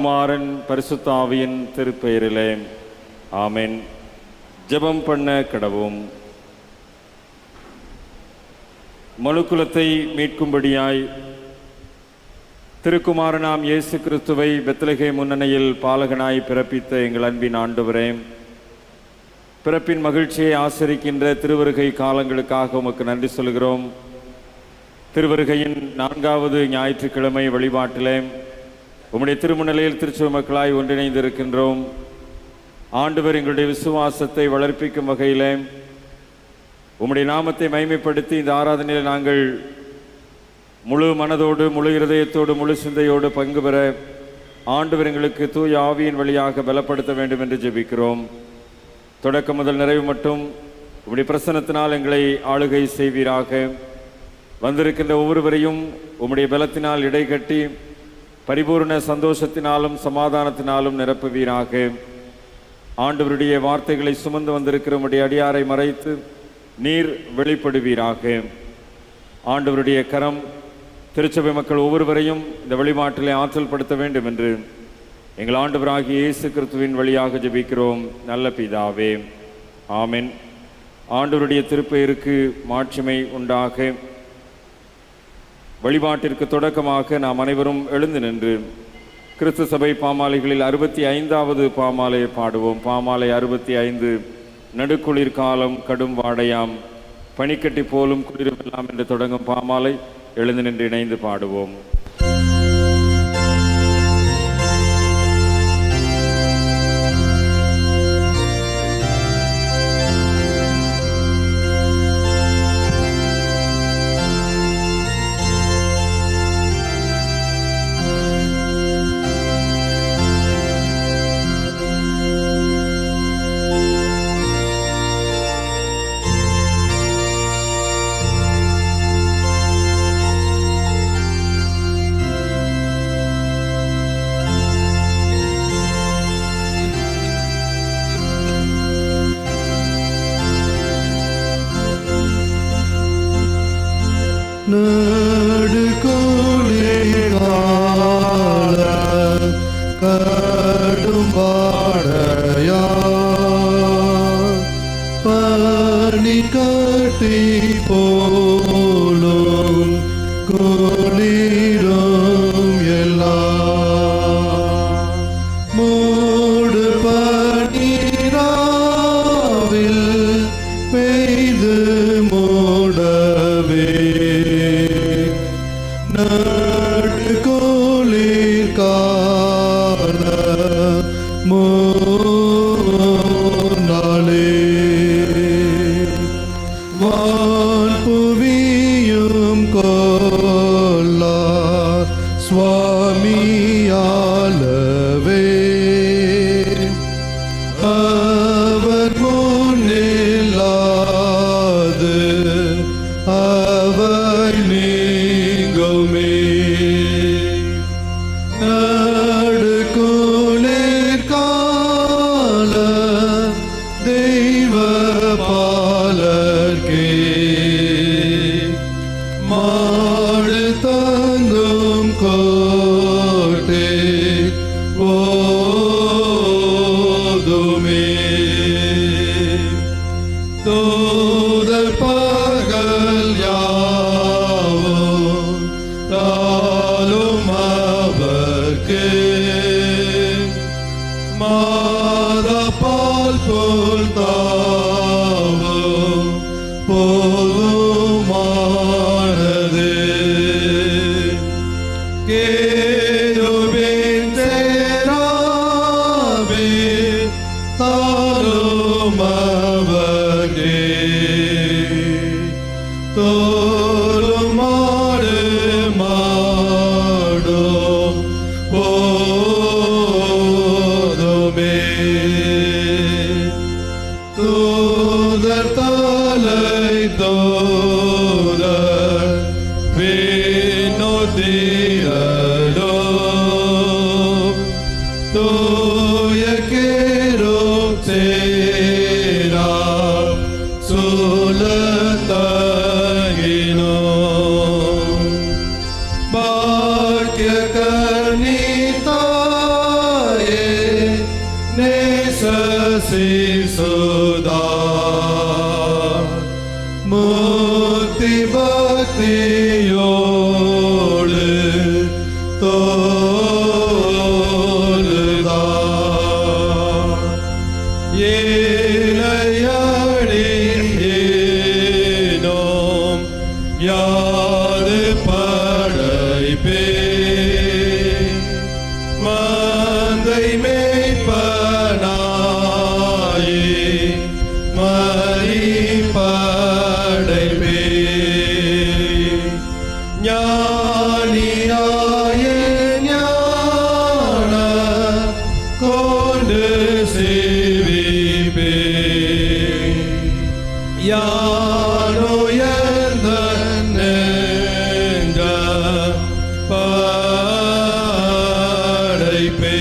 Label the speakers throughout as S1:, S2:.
S1: குமாரன் பரிசுத்த ஆவியின் திருப்பெயரிலே ஆமென். ஜெபம் பண்ண கடவோம். மனுக்குலத்தை மீட்கும்படியாய் திருக்குமாரனாம் இயேசு கிறிஸ்துவை பெத்லகேம் முன்னணியில் பாலகனாய் பிறப்பித்த எங்கள் அன்பின் ஆண்டவரே, பிறப்பின் மகிழ்ச்சியை ஆசரிக்கின்ற திருவருகை காலங்களுக்காக உமக்கு நன்றி சொல்கிறோம். திருவருகையின் 4வது ஞாயிற்றுக்கிழமை வழிபாட்டிலே உம்முடைய திருமுன்னிலையில் திருச்சுவ மக்களாய் ஒன்றிணைந்திருக்கின்றோம். ஆண்டவர் எங்களுடைய விசுவாசத்தை வளர்ப்பிக்கும் வகையிலே உம்முடைய நாமத்தை மகிமைப்படுத்தி இந்த ஆராதனையில் நாங்கள் முழு மனதோடு, முழு இருதயத்தோடு, முழு சிந்தையோடு பங்கு பெற ஆண்டவர் எங்களுக்கு தூய ஆவியின் வழியாக பலப்படுத்த வேண்டும் என்று ஜெபிக்கிறோம். தொடக்கம் முதல் நிறைவு மட்டும் உம்முடைய பிரசன்னத்தினால் எங்களை ஆளுகை செய்வீராக. வந்திருக்கின்ற ஒவ்வொருவரையும் உம்முடைய பலத்தினால் இடைகட்டி பரிபூர்ண சந்தோஷத்தினாலும் சமாதானத்தினாலும் நிரப்புவீராக. ஆண்டவருடைய வார்த்தைகளை சுமந்து வந்திருக்கிற உம்முடைய அடியாரை மறைத்து நீர் வெளிப்படுவீராக. ஆண்டவருடைய கரம் திருச்சபை மக்கள் ஒவ்வொருவரையும் இந்த வழிபாட்டிலே ஆற்றல் படுத்த வேண்டும் என்று எங்கள் ஆண்டவராகிய இயேசு கிறிஸ்துவின் வழியாக ஜெபிக்கிறோம் நல்ல பிதாவே, ஆமென். ஆண்டவருடைய திருப்பெயருக்கு மாட்சிமை உண்டாக. வழிபாட்டிற்கு தொடக்கமாக நாம் அனைவரும் எழுந்து நின்று கிறிஸ்து சபை பாமாலைகளில் 65வது பாமாலையை பாடுவோம். பாமாலை 65, நடுக்குளிர் காலம் கடும் வாடையாம் பனிக்கட்டி போலும் குளிரெல்லாம் என்று தொடங்கும் பாமாலை எழுந்து நின்று இணைந்து பாடுவோம்.
S2: Bhagya Karnita சிசுதா முக்தி பக்தியோடு தோலுதா ஏனையடியேனோம் யாது படைப்பே மந்தை மேய்ப்பனாயே மறி படைப்பே ஞானியாய ஞான கொண்டு சேவிப்பே யானுயர்ந்த நெஞ்ச படைப்பே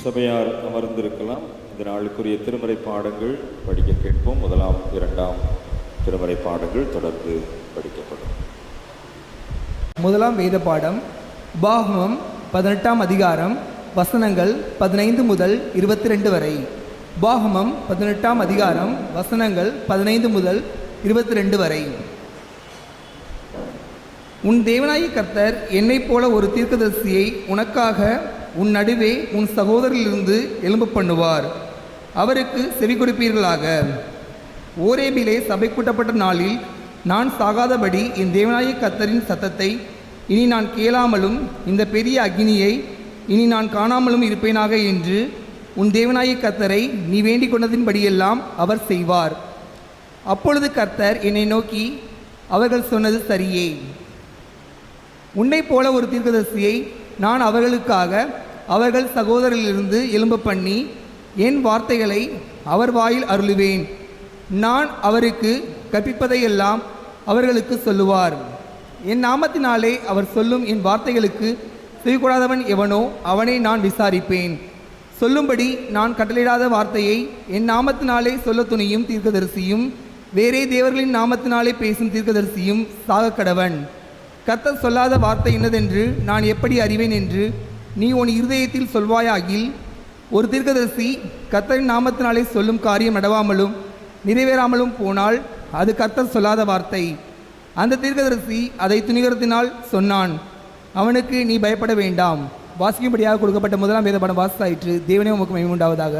S1: சபையார் அமர்ந்திருக்கலாம். இந்த நாளுக்குரிய திருமறை பாடங்கள் படிக்க கேட்போம். முதலாம் இரண்டாம் திருமறை பாடங்கள் தொடர்ந்து படிக்கப்படும்.
S3: முதலாம் வேத பாடம் உபாகமம் 18ஆம் அதிகாரம் வசனங்கள் 15 முதல் 22 வரை. உபாகமம் 18ஆம் அதிகாரம் வசனங்கள் 15 முதல் 22 வரை. உன் தேவனாகிய கர்த்தர் என்னைப் போல ஒரு தீர்க்கதரிசியை உனக்காக உன் நடுவே உன் சகோதரிலிருந்து எழும்ப பண்ணுவார். அவருக்கு செவி கொடுப்பீர்களாக. ஓரேபிலே சபை கூட்டப்பட்ட நாளில் நான் சாகாதபடி என் தேவனாகிய கர்த்தரின் சத்தத்தை இனி நான் கேளாமலும் இந்த பெரிய அக்னியை இனி நான் காணாமலும் இருப்பேனாக என்று உன் தேவனாகிய கர்த்தரை நீ வேண்டிக் கொண்டதின்படியெல்லாம் அவர் செய்வார். அப்பொழுது கர்த்தர் என்னை நோக்கி, அவர்கள் சொன்னது சரியே. உன்னை போல ஒரு தீர்க்கதரிசியை நான் அவர்களுக்காக அவர்கள் சகோதரரிலிருந்து எழும்ப பண்ணி என் வார்த்தைகளை அவர் வாயில் அருளுவேன். நான் அவருக்கு கற்பிப்பதையெல்லாம் அவர்களுக்கு சொல்லுவார். என் நாமத்தினாலே அவர் சொல்லும் என் வார்த்தைகளுக்கு செவிகொடாதவன் எவனோ அவனை நான் விசாரிப்பேன். சொல்லும்படி நான் கட்டளையிடாத வார்த்தையை என் நாமத்தினாலே சொல்ல துணியும் தீர்க்கதரிசியும் வேறே தேவர்களின் நாமத்தினாலே பேசும் தீர்க்கதரிசியும் சாகக்கடவன். கர்த்தர் சொல்லாத வார்த்தை என்னதென்று நான் எப்படி அறிவேன் என்று நீ உன் இருதயத்தில் சொல்வாயாகில், ஒரு தீர்க்கதரிசி கர்த்தரின் நாமத்தினாலே சொல்லும் காரியம் நடவாமலும் நிறைவேறாமலும் போனால் அது கர்த்தர் சொல்லாத வார்த்தை. அந்த தீர்க்கதரிசி அதை துணிகரத்தினால் சொன்னான். அவனுக்கு நீ பயப்பட வேண்டாம். வாசிக்கும்படியாக கொடுக்கப்பட்ட முதலாம் வேத பாடம் வாசித்தாயிற்று. தேவனே உமக்கு மகிமை உண்டாவதாக.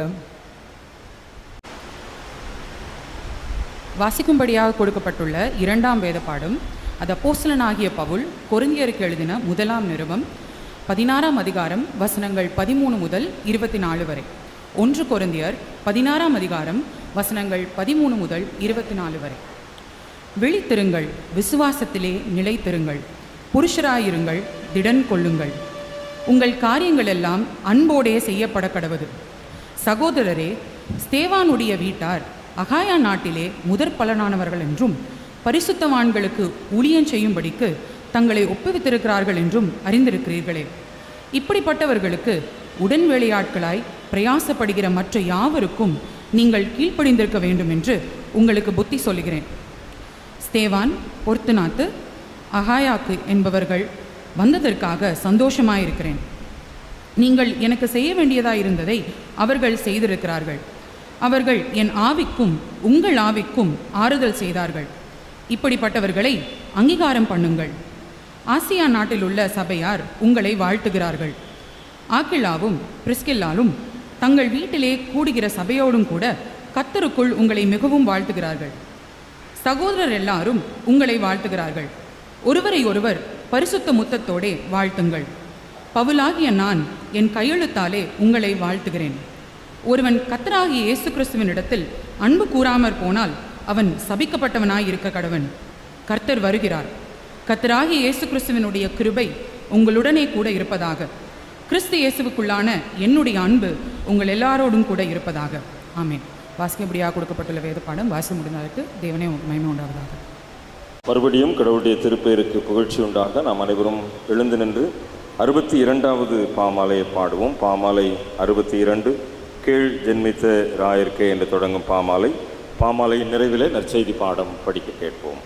S4: வாசிக்கும்படியாக கொடுக்கப்பட்டுள்ள இரண்டாம் வேத பாடம் அது அப்போஸ்தலனாகிய பவுல் கொரிந்தியருக்கு எழுதின முதலாம் நிருபம் 16ஆம் அதிகாரம் வசனங்கள் 13 முதல் 24 வரை. 1 கொரிந்தியர் 16ஆம் அதிகாரம் வசனங்கள் 13 முதல் 24 வரை. விழித்திருங்கள், விசுவாசத்திலே நிலைத்திருங்கள், புருஷராயிருங்கள், திடன் கொள்ளுங்கள். உங்கள் காரியங்கள் எல்லாம் அன்போடே செய்யப்பட கடவது. சகோதரரே, ஸ்தேவானுடைய வீட்டார் அகாயா நாட்டிலே முதற் பலனானவர்கள் என்றும் பரிசுத்தவான்களுக்கு ஊழியம் செய்யும்படிக்கு தங்களை ஒப்புவித்திருக்கிறார்கள் என்றும் அறிந்திருக்கிறீர்களே. இப்படிப்பட்டவர்களுக்கு உடன் வேலையாட்களாய் பிரயாசப்படுகிற மற்ற யாவருக்கும் நீங்கள் கீழ்ப்படிந்திருக்க வேண்டும் என்று உங்களுக்கு புத்தி சொல்லுகிறேன். ஸ்தேவான், பொர்த்துனாத்து, அகாயாக்கு என்பவர்கள் வந்ததற்காக சந்தோஷமாயிருக்கிறேன். நீங்கள் எனக்கு செய்ய வேண்டியதாயிருந்ததை அவர்கள் செய்திருக்கிறார்கள். அவர்கள் என் ஆவிக்கும் உங்கள் ஆவிக்கும் ஆறுதல் செய்தார்கள். இப்படிப்பட்டவர்களை அங்கீகாரம் பண்ணுங்கள். ஆசியா நாட்டில் உள்ள சபையார் உங்களை வாழ்த்துகிறார்கள். ஆக்கில்லாவும் பிரிஸ்கில்லாலும் தங்கள் வீட்டிலே கூடுகிற சபையோடும் கூட கர்த்தருக்குள் உங்களை மிகவும் வாழ்த்துகிறார்கள். சகோதரர் எல்லாரும் உங்களை வாழ்த்துகிறார்கள். ஒருவரை ஒருவர் பரிசுத்த முத்தத்தோடே வாழ்த்துங்கள். பவுலாகிய நான் என் கையெழுத்தாலே உங்களை வாழ்த்துகிறேன். ஒருவன் கர்த்தராகிய இயேசு கிறிஸ்துவின் இடத்தில் அன்பு கூறாமற் போனால் அவன் சபிக்கப்பட்டவனாய் இருக்க கடவன். கர்த்தர் வருகிறார். கர்த்தராகிய இயேசு கிறிஸ்துவினுடைய கிருபை உங்களுடனே கூட இருப்பதாக. கிறிஸ்து இயேசுவுக்குள்ளான என்னுடைய அன்பு உங்கள் எல்லாரோடும் கூட இருப்பதாக. ஆமென். வாசிக்கப்படியாக கொடுக்கப்பட்டுள்ள வேத பாடம் வாசி முடிந்ததற்கு தேவனே மகிமை உண்டாவதாக.
S1: மறுபடியும் கடவுளுடைய திருப்பெயருக்கு புகழ்ச்சி உண்டாக நாம் அனைவரும் எழுந்து நின்று 62வது பாமாலையை பாடுவோம். பாமாலை 62 கீழ் ஜென்மித்த ராயர்க்கே என்று தொடங்கும் பாமாலை. பாமாலையின் நிறைவிலே நற்செய்தி பாடம் படிக்க கேட்போம்.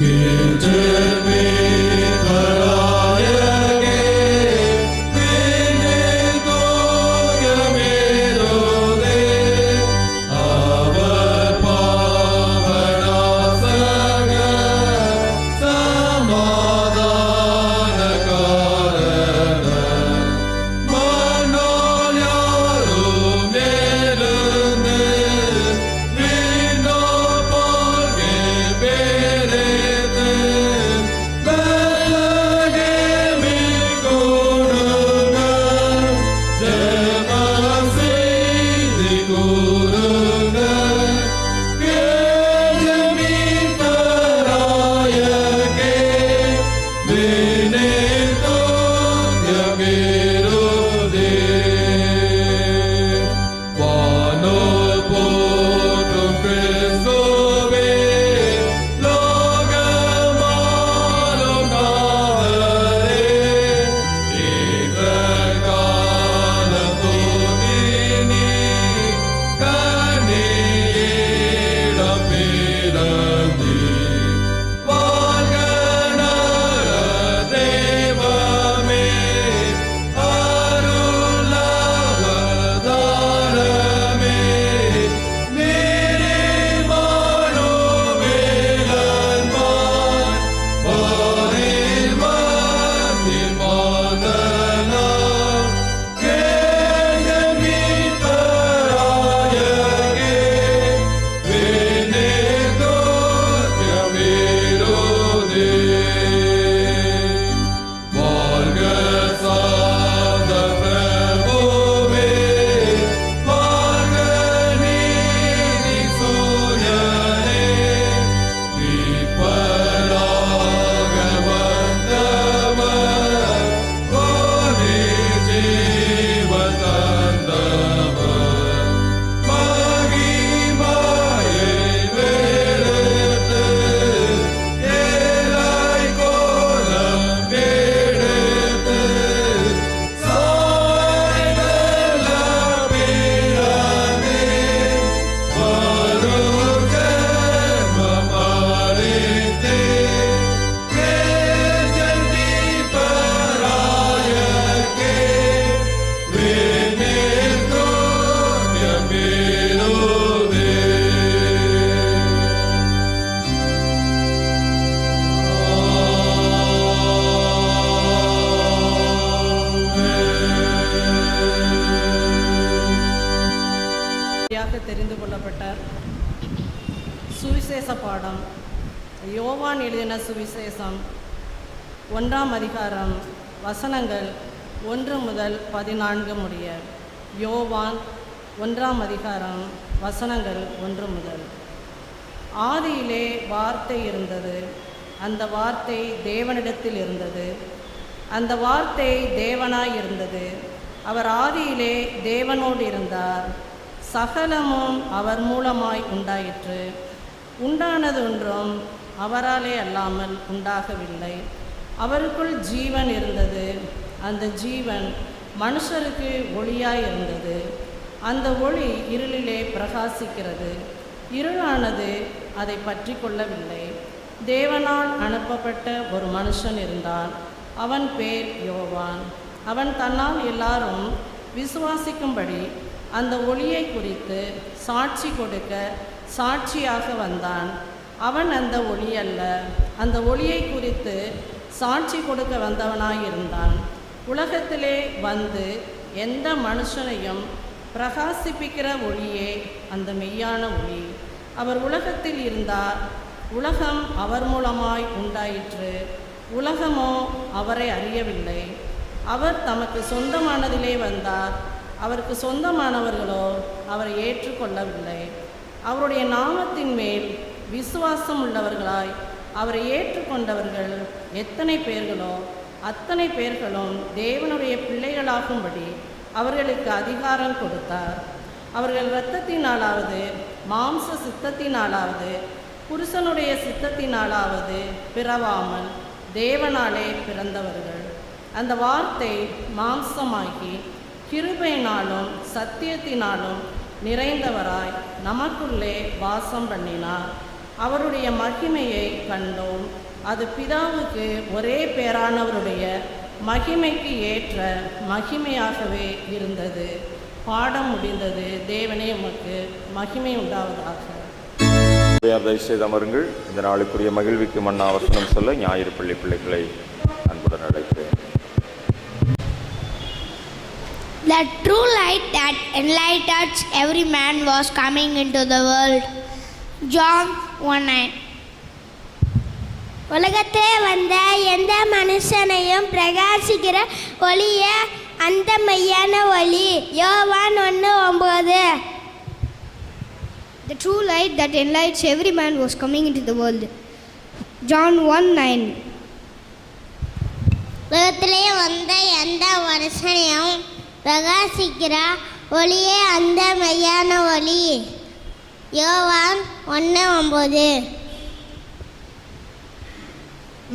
S2: Amen. ஜெபசெய்து கூறுங்க கேஜமித்தராயகே வினேதோத்யமிருதே வானோர் போற்றும் கிறிஸ்துவே லோகமாளும் நாதரே ஏற்ற காலம் தோன்றினி கனியிடம் பிறந்தி வாழ்க நர தெய்வமே அருளவதாரமே நீரிமானோ வேலன்மான் வாரில் மத்தியில் மாதலாம் கேஜமித்தராயகே வினேதோத்யமிருதே வாழ்க சாந்த பிரபுவே வாழ்க நீதி சூரியனே தீபராக வந்தவர் கோடி ஜீவன் தந்தவர் மகிமையை வெறுத்து ஏழை கோலம் கெடுத்து சாய்தல பிறந்தே வரும் ஜென்மம் அளித்தே கேஜமித்தராயகே
S5: தெரிந்து கொள்ளப்பட்ட சுவிசேஷ பாடம் யோவான் எழுதின சுவிசேஷம் 1ஆம் அதிகாரம் வசனங்கள் 1 முதல் 14 முடிய. யோவான் 1ஆம் அதிகாரம் வசனங்கள் 1 முதல். ஆதியிலே வார்த்தை இருந்தது, அந்த வார்த்தை தேவனிடத்தில் இருந்தது, அந்த வார்த்தை தேவனாய் இருந்தது. அவர் ஆதியிலே தேவனோடு இருந்தார். சகலமும் அவர் மூலமாய் உண்டாயிற்று. உண்டானது ஒன்றும் அவராலே அல்லாமல் உண்டாகவில்லை. அவருக்குள் ஜீவன் இருந்தது, அந்த ஜீவன் மனுஷருக்கு ஒளியாய் இருந்தது. அந்த ஒளி இருளிலே பிரகாசிக்கிறது, இருளானது அதை பற்றி கொள்ளவில்லை. தேவனால் அனுப்பப்பட்ட ஒரு மனுஷன் இருந்தான், அவன் பேர் யோவான். அவன் தன்னால் எல்லாரும் விசுவாசிக்கும்படி அந்த ஒளியை குறித்து சாட்சி கொடுக்க சாட்சியாக வந்தான். அவன் அந்த ஒளி அல்ல, அந்த ஒளியை குறித்து சாட்சி கொடுக்க வந்தவனாயிருந்தான். உலகத்திலே வந்து எந்த மனுஷனையும் பிரகாசிப்பிக்கிற ஒளியே அந்த மெய்யான ஒளி. அவர் உலகத்தில் இருந்தார், உலகம் அவர் மூலமாய் உண்டாயிற்று, உலகமோ அவரை அறியவில்லை. அவர் தமக்கு சொந்தமானதிலே வந்தார், அவருக்கு சொந்தமானவர்களோ அவரை ஏற்றுக்கொள்ளவில்லை. அவருடைய நாமத்தின் மேல் விசுவாசம் உள்ளவர்களாய் அவரை ஏற்றுக்கொண்டவர்கள் எத்தனை பேர்களோ அத்தனை பேர்களும் தேவனுடைய பிள்ளைகளாகும்படி அவர்களுக்கு அதிகாரம் கொடுத்தார். அவர்கள் இரத்தத்தினாலாவது மாம்ச சித்தத்தினாலாவது புருஷனுடைய சித்தத்தினாலாவது பிறவாமல் தேவனாலே பிறந்தவர்கள். அந்த வார்த்தை மாம்சமாகி கிருபையினாலும் சத்தியத்தினாலும் நிறைந்தவராய் நமக்குள்ளே வாசம் பண்ணினார். அவருடைய மகிமையை கண்டோம். அது பிதாவுக்கு ஒரே பேரானவருடைய மகிமைக்கு ஏற்ற மகிமையாகவே இருந்தது. பாடம் முடிந்தது. தேவனே உமக்கு மகிமை உண்டாவதாக.
S1: தயவு செய்து அமருங்கள். இந்த நாளுக்குரிய மகிழ்விக்கு மன்னா வசனம் சொல்ல ஞாயிறு பள்ளி பிள்ளைகளை அன்புடன் அழைக்கிறேன்.
S6: The true light that enlightens every man was coming into the world. John 1:9. உலகத்தே வந்த எந்த மனுஷனையும் பிரகாசிக்கிற ஒளியே அந்த மெய்யான ஒளி. true light that enlightens every man was coming into the world. John 1:9. உலகத்திலே வந்த எந்த மனுஷனையும் பிரகாசிக்கிற ஒளியே அந்த மெய்யான ஒளி. யோவான் 1:9.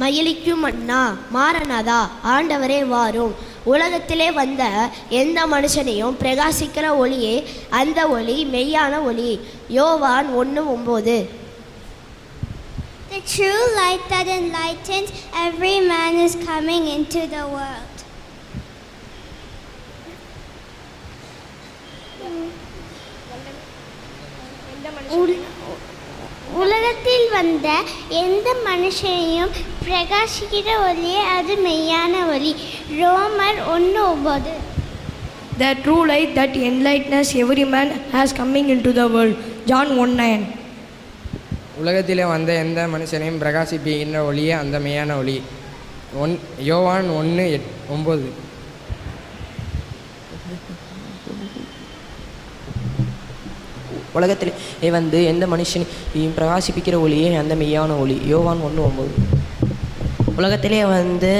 S7: மகிழிக்கும் அண்ணா மாரநாதா ஆண்டவரே வாரும். உலகத்திலே வந்த எந்த மனுஷனையும் பிரகாசிக்கிற ஒளியே அந்த ஒளி மெய்யான ஒளி. யோவான் 1:9.
S6: The true light that enlightens every man is coming into the world. உலகத்தில் வந்த எந்த மனுஷனையும் பிரகாசிக்கிற ஒளியே அது மெய்யான ஒளி. ரோமர் 1:9.
S7: The true light that enlightens every man has coming into the world. John 1:9.
S8: உலகத்திலே வந்த எந்த மனுஷனையும் பிரகாசிப்பிக்கின்ற ஒளியே அந்த மெய்யான ஒளி. யோவான் 1:9.
S9: உலகத்திலே வந்து எந்த மனுஷனையும் பிரகாசிப்பிக்கிற ஒளியே அந்த மெய்யான ஒளி. யோவான் 1:9. உலகத்திலே வந்து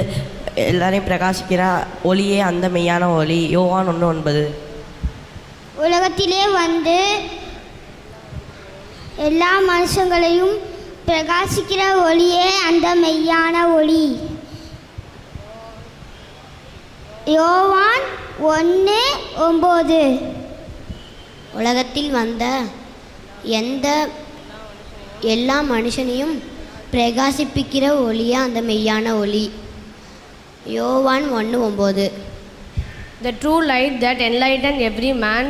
S9: எல்லாரையும் பிரகாசிக்கிற ஒளியே அந்த மெய்யான ஒளி. யோவான் 1:9.
S6: உலகத்திலே வந்து எல்லா மனுஷங்களையும் பிரகாசிக்கிற ஒளியே அந்த மெய்யான ஒளி. யோவான் 1:9.
S7: உலகத்தில் வந்த எல்லா மனுஷனையும் பிரகாசிப்பிக்கிற ஒளியே அந்த மெய்யான ஒளி. யோவான் 1:9. The true light that enlightened every man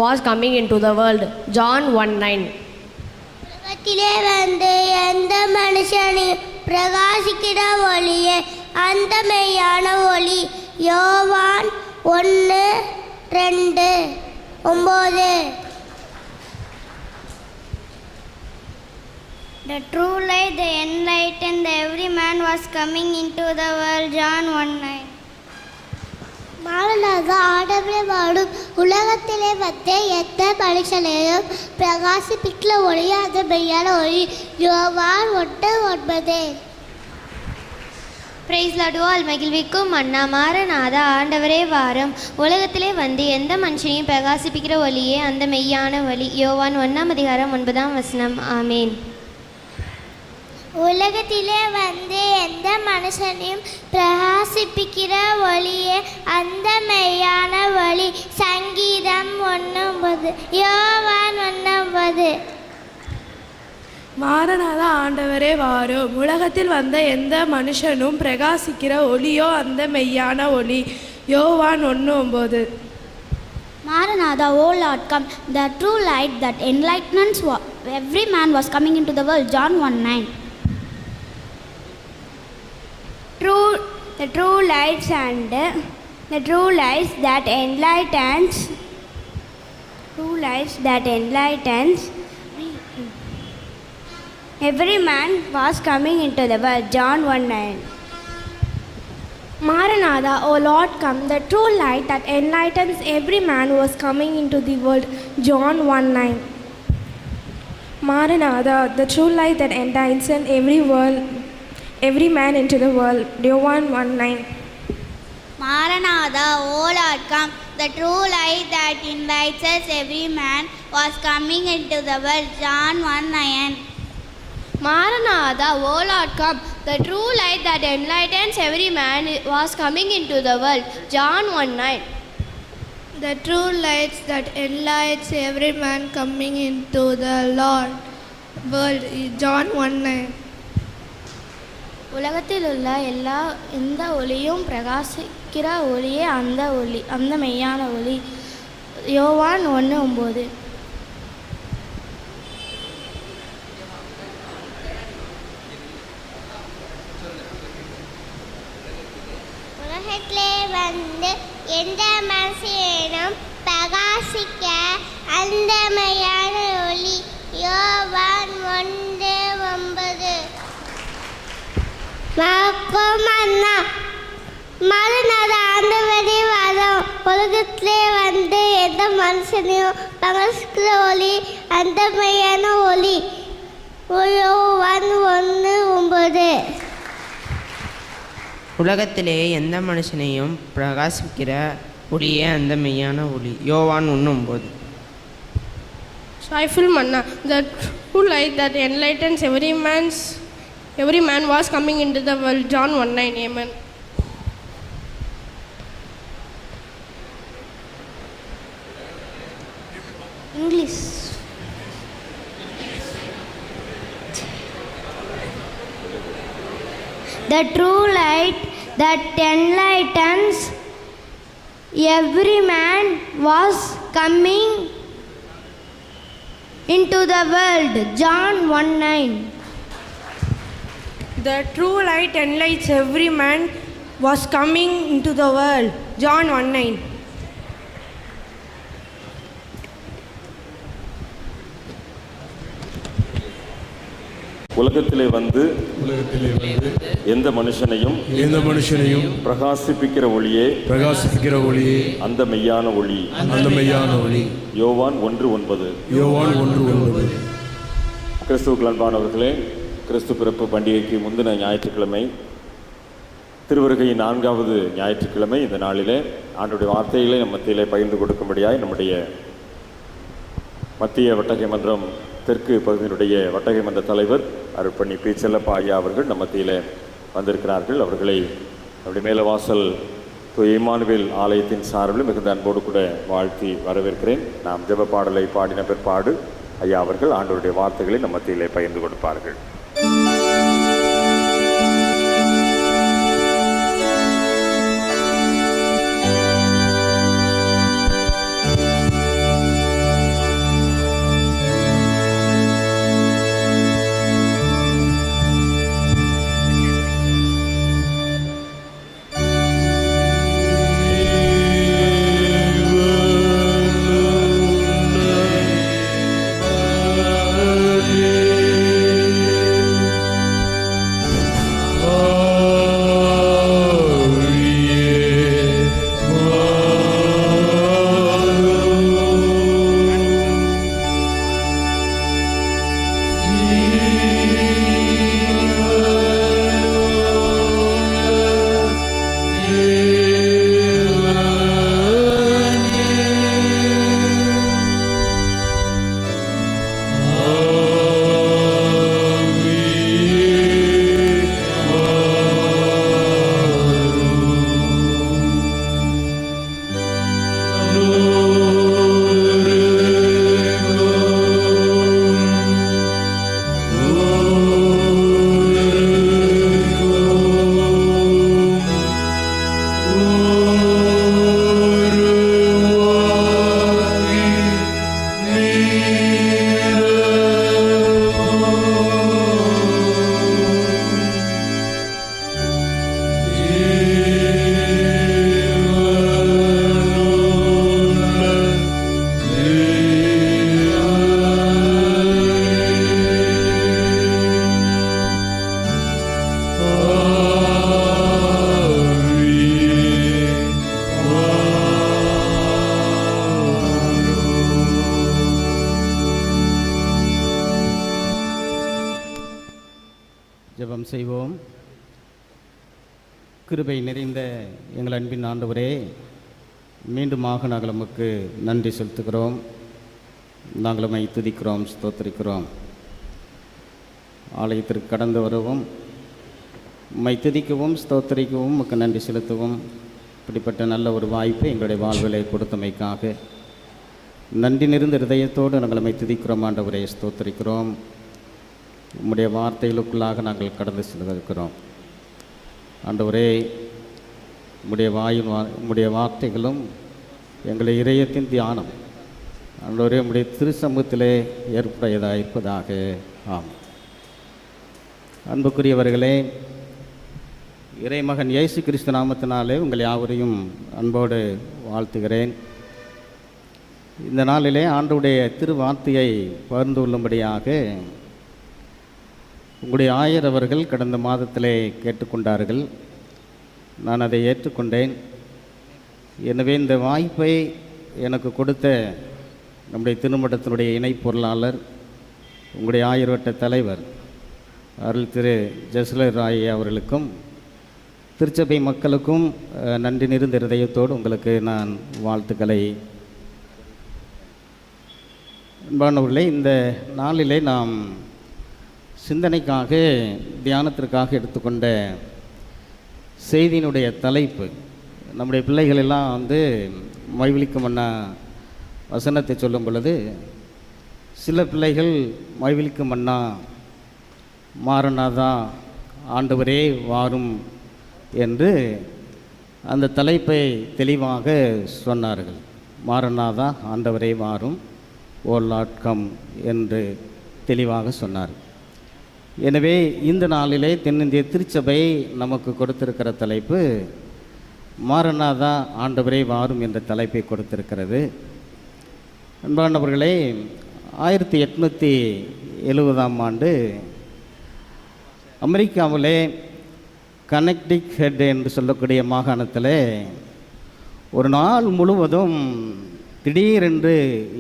S7: was coming into the world. John 1:9.
S6: உலகத்திலே வந்து எந்த மனுஷனையும் பிரகாசிக்கிற ஒளியே அந்த மெய்யான ஒளி. யோவான் 1:2-9. The true light that enlightened every man was coming into the world. John 1:9. Maranatha ஆண்டவரே வாரும். உலகத்திலே வந்த எந்த மனுஷனையும் பிரகாசிப்பிக்கிற ஒளியே அந்த மெய்யான ஒளி. யோவான் 1:9.
S7: பிரைஸ் லார்ட் ஆல். மகிழ்விக்கும் அண்ணா மாரநாதா ஆண்டவரே வாரம். உலகத்திலே வந்து எந்த மனுஷனையும் பிரகாசிப்பிக்கிற ஒளியே அந்த மெய்யான ஒளி. யோவான் 1:9. ஆமேன்.
S6: உலகத்திலே வந்து எந்த மனுஷனையும் பிரகாசிப்பிக்கிற ஒளியே அந்த மெய்யான ஒளி. சங்கீதம் 1:9. யோவான் 1:9.
S10: மாரநாதா ஆண்டவரே வாரும். உலகத்தில் வந்த எந்த மனுஷனும் பிரகாசிக்கிற ஒளியோ அந்த மெய்யான ஒளி. யோவான் 1:9.
S6: Maranatha, O Lord, come. The true light that enlightens every man was coming into the world. John 1:9. The true lights that enlightens every man was coming into the world. John 1:9.
S10: Maranatha, O Lord, come. The true light that enlightens every man was coming into the world. John 1:9. Maranatha, the true light that enlightens every man into the world. John 1:9.
S6: Maranatha, O Lord, come. The true light that enlightens every man was coming into the world. John 1:9.
S7: Maranatha, O Lord, come. The true light that enlightens every man was coming into the world. John 1:9.
S10: The true lights that enlightens every man coming into the world. John 1:9.
S6: உலகத்தில் உள்ள எந்த ஒளியும் பிரகாசிக்கிற ஒளியே அந்த மெய்யான ஒளி. யோவான் 1:9. உலகத்திலே வந்து எந்த மனுஷனும் பிரகாசிக்க அந்த மெய்யான ஒளி. யோவான் 1:9. மாரநாதா ஆண்டவரே வாரும். உலகத்திலே வந்து எந்த மனுஷனையும் பிரகாசிக்கிற ஒளி அந்த மெய்யான ஒளி. யோவான் 1:9.
S9: உலகத்திலே எந்த மனுஷனையும் பிரகாசிக்கிற ஒளியே அந்த மெய்யான ஒளி. யோவான் 1:9.
S10: Joyful manna, the true light that enlightens every man was coming into the world. John 1:9. Amen.
S6: English. The true light that enlightens every man was coming into the world. John 1:9.
S10: The true light enlightens every man was coming into the world. John 1:9.
S1: உலகத்திலே வந்து எந்த மனுஷனையும் பிரகாசிப்பிக்கிற ஒளியே அந்த மெய்யான ஒளி. யோவான் 1:9. கிறிஸ்துவுக்குள் அன்பானவர்களே, கிறிஸ்து பிறப்பு பண்டிகைக்கு முந்தின ஞாயிற்றுக்கிழமை, திருவருகையின் 4வது ஞாயிற்றுக்கிழமை. இந்த நாளிலே ஆண்டவருடைய வார்த்தைகளை நம் மத்தியிலே பகிர்ந்து கொடுக்கும்படியாய் நம்முடைய மத்திய வட்டகை மன்றம் தெற்கு பகுதியினுடைய வட்டகை மன்ற தலைவர் அருட்பணி பி. செல்லப்பா ஐயா அவர்கள் நம் மத்தியிலே வந்திருக்கிறார்கள். அவர்களை அப்படி மேலவாசல் தூய இம்மானுவேல் ஆலயத்தின் சார்பில் மிகுந்த அன்போடு கூட வாழ்த்தி வரவேற்கிறேன். நாம் ஜெப பாடலை பாடின பிற்பாடு ஐயா அவர்கள் ஆண்டவருடைய வார்த்தைகளை நம் மத்தியிலே பகிர்ந்து கொடுப்பார்கள்.
S11: ஜெபம் செய்வோம். கிருபை நிறைந்த எங்கள் அன்பின் ஆண்டவரே, மீண்டுமாக நாங்கள் உமக்கு நன்றி செலுத்துகிறோம். நாங்கள் உம்மை துதிக்கிறோம், ஸ்தோத்திரிக்கிறோம். ஆலயத்திற்கு கடந்து வரவும், உம்மை துதிக்கவும் ஸ்தோத்திரிக்கவும் உமக்கு நன்றி செலுத்தவும் இப்படிப்பட்ட நல்ல ஒரு வாய்ப்பை எங்களுடைய வாழ்விலை கொடுத்தமைக்காக நன்றி நிறைந்த இதயத்தோடு நாங்கள் உம்மை துதிக்கிறோம் ஆண்டவரே, ஸ்தோத்திரிக்கிறோம். உம்முடைய வார்த்தைகளுக்குள்ளாக நாங்கள் கடந்து செல்கிறோம் ஆண்டவரே. உம்முடைய வார்த்தைகளும் எங்களுடைய இதயத்தின் தியானம் ஆண்டவரே உம்முடைய திருச்சமூகத்திலே ஏற்புடையதாக இருப்பதாக. ஆம். அன்புக்குரியவர்களே, இறைமகன் இயேசு கிறிஸ்து நாமத்தினாலே உங்கள் யாவரையும் அன்போடு வாழ்த்துகிறேன். இந்த நாளிலே ஆண்டவருடைய திருவார்த்தையை பகிர்ந்து கொள்ளும்படியாக உங்களுடைய ஆயர் அவர்கள் கடந்த மாதத்திலே கேட்டுக்கொண்டார்கள். நான் அதை ஏற்றுக்கொண்டேன். எனவே இந்த வாய்ப்பை எனக்கு கொடுத்த நம்முடைய திருமணத்தினுடைய இணை பொருளாளர், உங்களுடைய ஆயர்வட்ட தலைவர் அருள் திரு ஜஸ்லர் ராய் அவர்களுக்கும் திருச்சபை மக்களுக்கும் நன்றி நிறைந்த இருதயத்தோடு உங்களுக்கு நான் வாழ்த்துக்களை. அன்பானவர்களே, இந்த நாளிலே நாம் சிந்தனைக்காக தியானத்திற்காக எடுத்துக்கொண்ட செய்தியினுடைய தலைப்பு, நம்முடைய பிள்ளைகள் எல்லாம் மைவிலிக்கும் அண்ணா வசனத்தை சொல்லும் பொழுது, சில பிள்ளைகள் மைவிலிக்கும் அண்ணா மாறனாதா ஆண்டவரே வாரும் என்று அந்த தலைப்பை தெளிவாக சொன்னார்கள். மாறனாதா ஆண்டவரே வாரும், ஓ லார்ட் கம் என்று தெளிவாக சொன்னார். எனவே இந்த நாளிலே தென்னிந்திய திருச்சபை நமக்கு கொடுத்திருக்கிற தலைப்பு மாறனாதா ஆண்டவரே வாரும் என்ற தலைப்பை கொடுத்திருக்கிறது. அன்பானவர்களே, 1870ஆம் ஆண்டு அமெரிக்காவிலே கனெக்டிகட் என்று சொல்லக்கூடிய மாகாணத்தில் ஒரு நாள் முழுவதும் திடீரென்று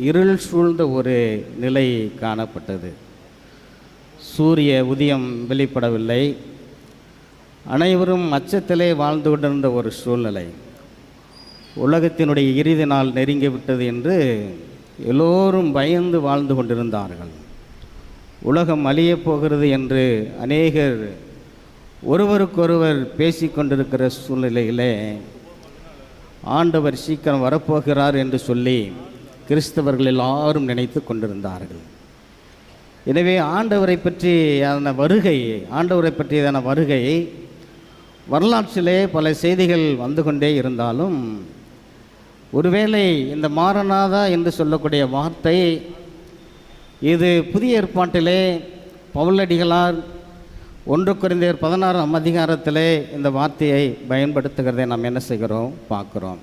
S11: இருள் சூழ்ந்த ஒரு நிலை காணப்பட்டது. சூரிய உதயம் வெளிப்படவில்லை. அனைவரும் அச்சத்திலே வாழ்ந்து கொண்டிருந்த ஒரு சூழ்நிலை. உலகத்தினுடைய இறுதி நாள் நெருங்கிவிட்டது என்று எல்லோரும் பயந்து வாழ்ந்து கொண்டிருந்தார்கள். உலகம் அழியப் போகிறது என்று அநேகர் ஒருவருக்கொருவர் பேசிக்கொண்டிருக்கிற சூழ்நிலையிலே ஆண்டவர் சீக்கிரம் வரப்போகிறார் என்று சொல்லி கிறிஸ்தவர்கள் எல்லாரும் நினைத்து கொண்டிருந்தார்கள். எனவே ஆண்டவரை பற்றியான வருகை வரலாற்றிலே பல செய்திகள் வந்து கொண்டே இருந்தாலும், ஒருவேளை இந்த மாறனாதா என்று சொல்லக்கூடிய வார்த்தை இது புதிய ஏற்பாட்டிலே பவுலடிகளார் 1 கொரிந்தியர் 16ஆம் அதிகாரத்திலே இந்த வார்த்தையை பயன்படுத்துகிறதை நாம் என்ன செய்கிறோம் பார்க்குறோம்.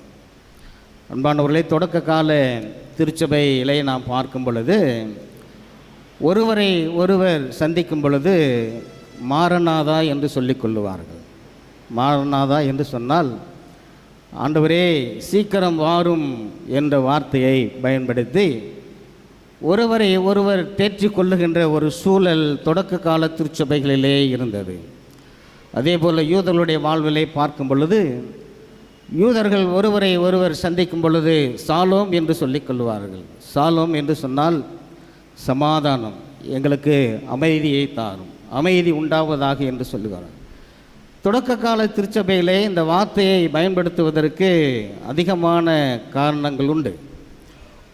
S11: அன்பானவர்களே, தொடக்க கால திருச்சபையிலே நாம் பார்க்கும் பொழுது ஒருவரை ஒருவர் சந்திக்கும் பொழுது மாறனாதா என்று சொல்லிக் கொள்ளுவார்கள். மாறனாதா என்று சொன்னால் ஆண்டவரே சீக்கிரம் வாரும் என்ற வார்த்தையை பயன்படுத்தி ஒருவரை ஒருவர் தேற்றி கொள்ளுகின்ற ஒரு சூழல் தொடக்க கால திருச்சபைகளிலே இருந்தது. அதே போல் யூதர்களுடைய வாழ்விலே பார்க்கும் பொழுது யூதர்கள் ஒருவரை ஒருவர் சந்திக்கும் பொழுது சாலோம் என்று சொல்லிக் கொள்வார்கள். சாலோம் என்று சொன்னால் சமாதானம், எங்களுக்கு அமைதியை தாரும், அமைதி உண்டாவதாக என்று சொல்லுவார்கள். தொடக்க கால திருச்சபையிலே இந்த வார்த்தையை பயன்படுத்துவதற்கு அதிகமான காரணங்கள் உண்டு.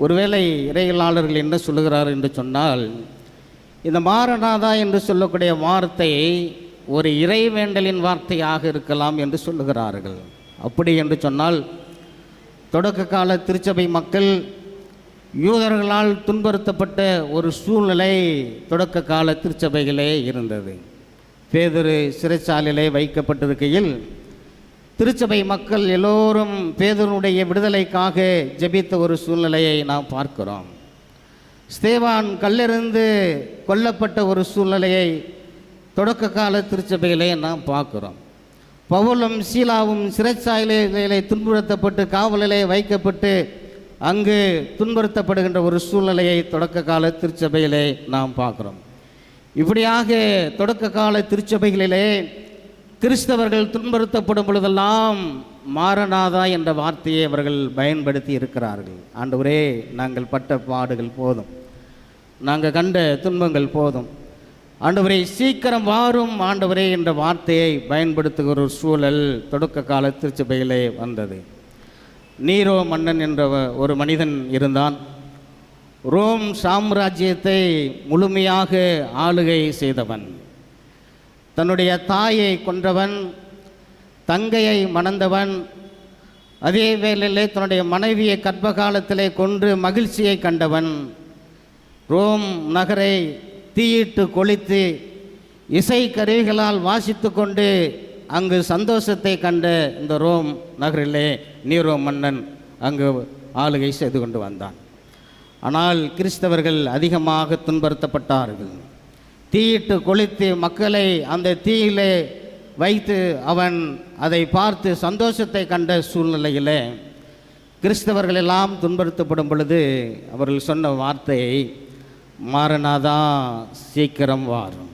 S11: ஒருவேளை இறையியலாளர்கள் என்ன சொல்லுகிறார் என்று சொன்னால், இந்த மாறனாதா என்று சொல்லக்கூடிய வார்த்தை ஒரு இறைவேண்டலின் வார்த்தையாக இருக்கலாம் என்று சொல்லுகிறார்கள். அப்படி என்று சொன்னால், தொடக்க கால திருச்சபை மக்கள் யூதர்களால் துன்புறுத்தப்பட்ட ஒரு சூழ்நிலை தொடக்க கால திருச்சபைகளே இருந்தது. பேதுரு சிறைச்சாலையிலே வைக்கப்பட்டிருக்கையில் திருச்சபை மக்கள் எல்லோரும் பேதுருடைய விடுதலைக்காக ஜெபித்த ஒரு சூழ்நிலையை நாம் பார்க்கிறோம். ஸ்தேவான் கல்லிருந்து கொல்லப்பட்ட ஒரு சூழ்நிலையை தொடக்க கால திருச்சபையிலே நாம் பார்க்கிறோம். பவுலும் சீலாவும் சிறைச்சாலையிலே துன்புறுத்தப்பட்டு காவலிலே வைக்கப்பட்டு அங்கு துன்புறுத்தப்படுகின்ற ஒரு சூழ்நிலையை தொடக்க கால திருச்சபையிலே நாம் பார்க்கிறோம். இப்படியாக தொடக்க கால திருச்சபைகளிலே கிறிஸ்தவர்கள் துன்புறுத்தப்படும் பொழுதெல்லாம் மாறனாதா என்ற வார்த்தையை அவர்கள் பயன்படுத்தி இருக்கிறார்கள். ஆண்டவரே, நாங்கள் பட்ட பாடுகள் போதும், நாங்கள் கண்ட துன்பங்கள் போதும், ஆண்டவரே சீக்கிரம் வாரும் ஆண்டவரே என்ற வார்த்தையை பயன்படுத்துகிற ஒரு சூழல் தொடக்க கால திருச்சபையிலே வந்தது. நீரோ மன்னன் என்ற ஒரு மனிதன் இருந்தான். ரோம் சாம்ராஜ்யத்தை முழுமையாக ஆளுகை செய்தவன். தன்னுடைய தாயை கொன்றவன், தங்கையை மணந்தவன், அதே வேளையிலே தன்னுடைய மனைவியை கர்ப்ப காலத்திலே கொன்று மகிழ்ச்சியை கண்டவன். ரோம் நகரை தீயிட்டு கொளித்து இசை கருவிகளால் வாசித்து கொண்டு அங்கு சந்தோஷத்தை கண்ட இந்த ரோம் நகரிலே நீரோ மன்னன் அங்கு ஆளுகை செய்து கொண்டு வந்தான். ஆனால் கிறிஸ்தவர்கள் அதிகமாக துன்புறுத்தப்பட்டார்கள். தீயிட்டு கொளுத்தி மக்களை அந்த தீயிலே வைத்து அவன் அதை பார்த்து சந்தோஷத்தை கண்ட சூழ்நிலையிலே கிறிஸ்தவர்கள் எல்லாம் துன்புறுத்தப்படும் பொழுது அவர்கள் சொன்ன வார்த்தையை, மாரநாதா சீக்கிரம் வாரும்,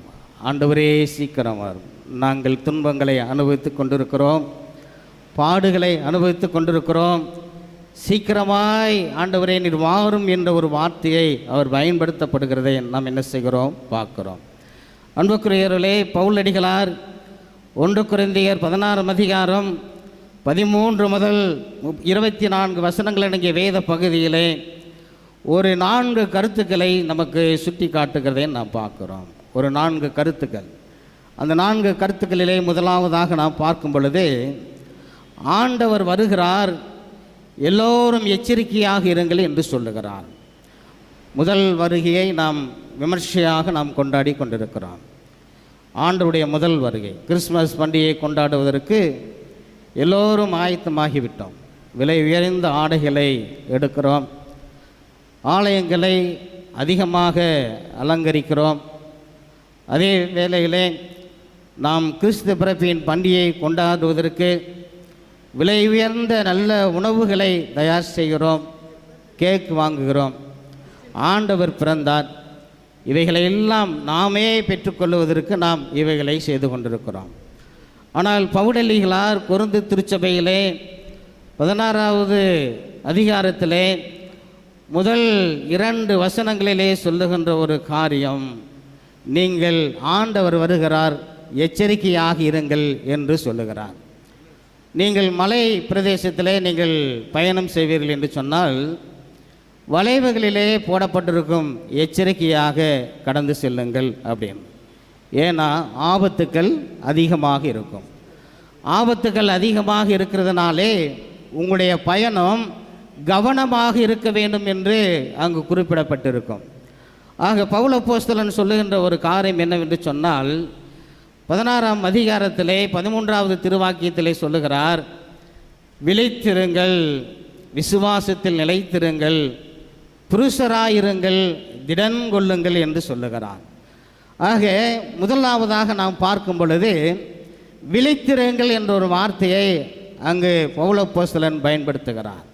S11: ஆண்டவரே சீக்கிரம் வாரும். நாங்கள் துன்பங்களை அனுபவித்து கொண்டிருக்கிறோம், பாடுகளை அனுபவித்து கொண்டிருக்கிறோம், சீக்கிரமாய் ஆண்டவரே நீர் வாரும் என்ற ஒரு வார்த்தையை அவர் பயன்படுத்தப்படுகிறதை நாம் என்ன செய்கிறோம், பார்க்கிறோம். அன்புக்குரியவர்களே, பவுலடிகளார் 1 கொரிந்தியர் 16 அதிகாரம் 13 முதல் 24 வசனங்கள் அடங்கிய வேத பகுதியிலே ஒரு 4 கருத்துக்களை நமக்கு சுட்டி காட்டுகிறதை நாம் பார்க்கிறோம். ஒரு 4 கருத்துக்கள். அந்த 4 கருத்துக்களிலே முதலாவதாக நாம் பார்க்கும் பொழுது, ஆண்டவர் வருகிறார், எல்லோரும் எச்சரிக்கையாக இருங்கள் என்று சொல்லுகிறார். முதல் வருகையை நாம் விமர்சையாக நாம் கொண்டாடி கொண்டிருக்கிறோம். ஆண்டவருடைய முதல் வருகை, கிறிஸ்மஸ் பண்டிகையை கொண்டாடுவதற்கு எல்லோரும் ஆயத்தமாகிவிட்டோம். விலை உயர்ந்த ஆடைகளை எடுக்கிறோம், ஆலயங்களை அதிகமாக அலங்கரிக்கிறோம். அதே வேளையிலே நாம் கிறிஸ்து பிறப்பின் பண்டிகையை கொண்டாடுவதற்கு விலை உயர்ந்த நல்ல உணவுகளை தயார் செய்கிறோம், கேக் வாங்குகிறோம். ஆண்டவர் பிறந்தார், இவைகளையெல்லாம் நாமே பெற்றுக்கொள்வதற்கு நாம் இவைகளை செய்து கொண்டிருக்கிறோம். ஆனால் பவுலடிகளார் கொரிந்து திருச்சபையிலே 16வது அதிகாரத்திலே முதல் 2 வசனங்களிலே சொல்லுகின்ற ஒரு காரியம், நீங்கள் ஆண்டவர் வருகிறார், எச்சரிக்கையாக இருங்கள் என்று சொல்லுகிறார். நீங்கள் மலை பிரதேசத்திலே நீங்கள் பயணம் செய்வீர்கள் என்று சொன்னால், வளைவுகளிலே போடப்பட்டிருக்கும் எச்சரிக்கையாக கடந்து செல்லுங்கள் அப்படின்னு. ஏன்னா ஆபத்துக்கள் அதிகமாக இருக்கும். ஆபத்துக்கள் அதிகமாக இருக்கிறதுனாலே உங்களுடைய பயணம் கவனமாக இருக்க வேண்டும் என்று அங்கு குறிப்பிடப்பட்டிருக்கும். ஆக பவுல் அப்போஸ்தலன் சொல்லுகின்ற ஒரு காரியம் என்னவென்று சொன்னால், 16ஆம் அதிகாரத்திலே 13வது திருவாக்கியத்திலே சொல்லுகிறார், விழித்திருங்கள், விசுவாசத்தில் நிலைத்திருங்கள், புருஷராயிருங்கள், திடன் கொள்ளுங்கள் என்று சொல்லுகிறார். ஆக முதலாவதாக நாம் பார்க்கும் பொழுது விழித்திருங்கள் என்ற ஒரு வார்த்தையை அங்கு பவுல் அப்போஸ்தலன் பயன்படுத்துகிறார்.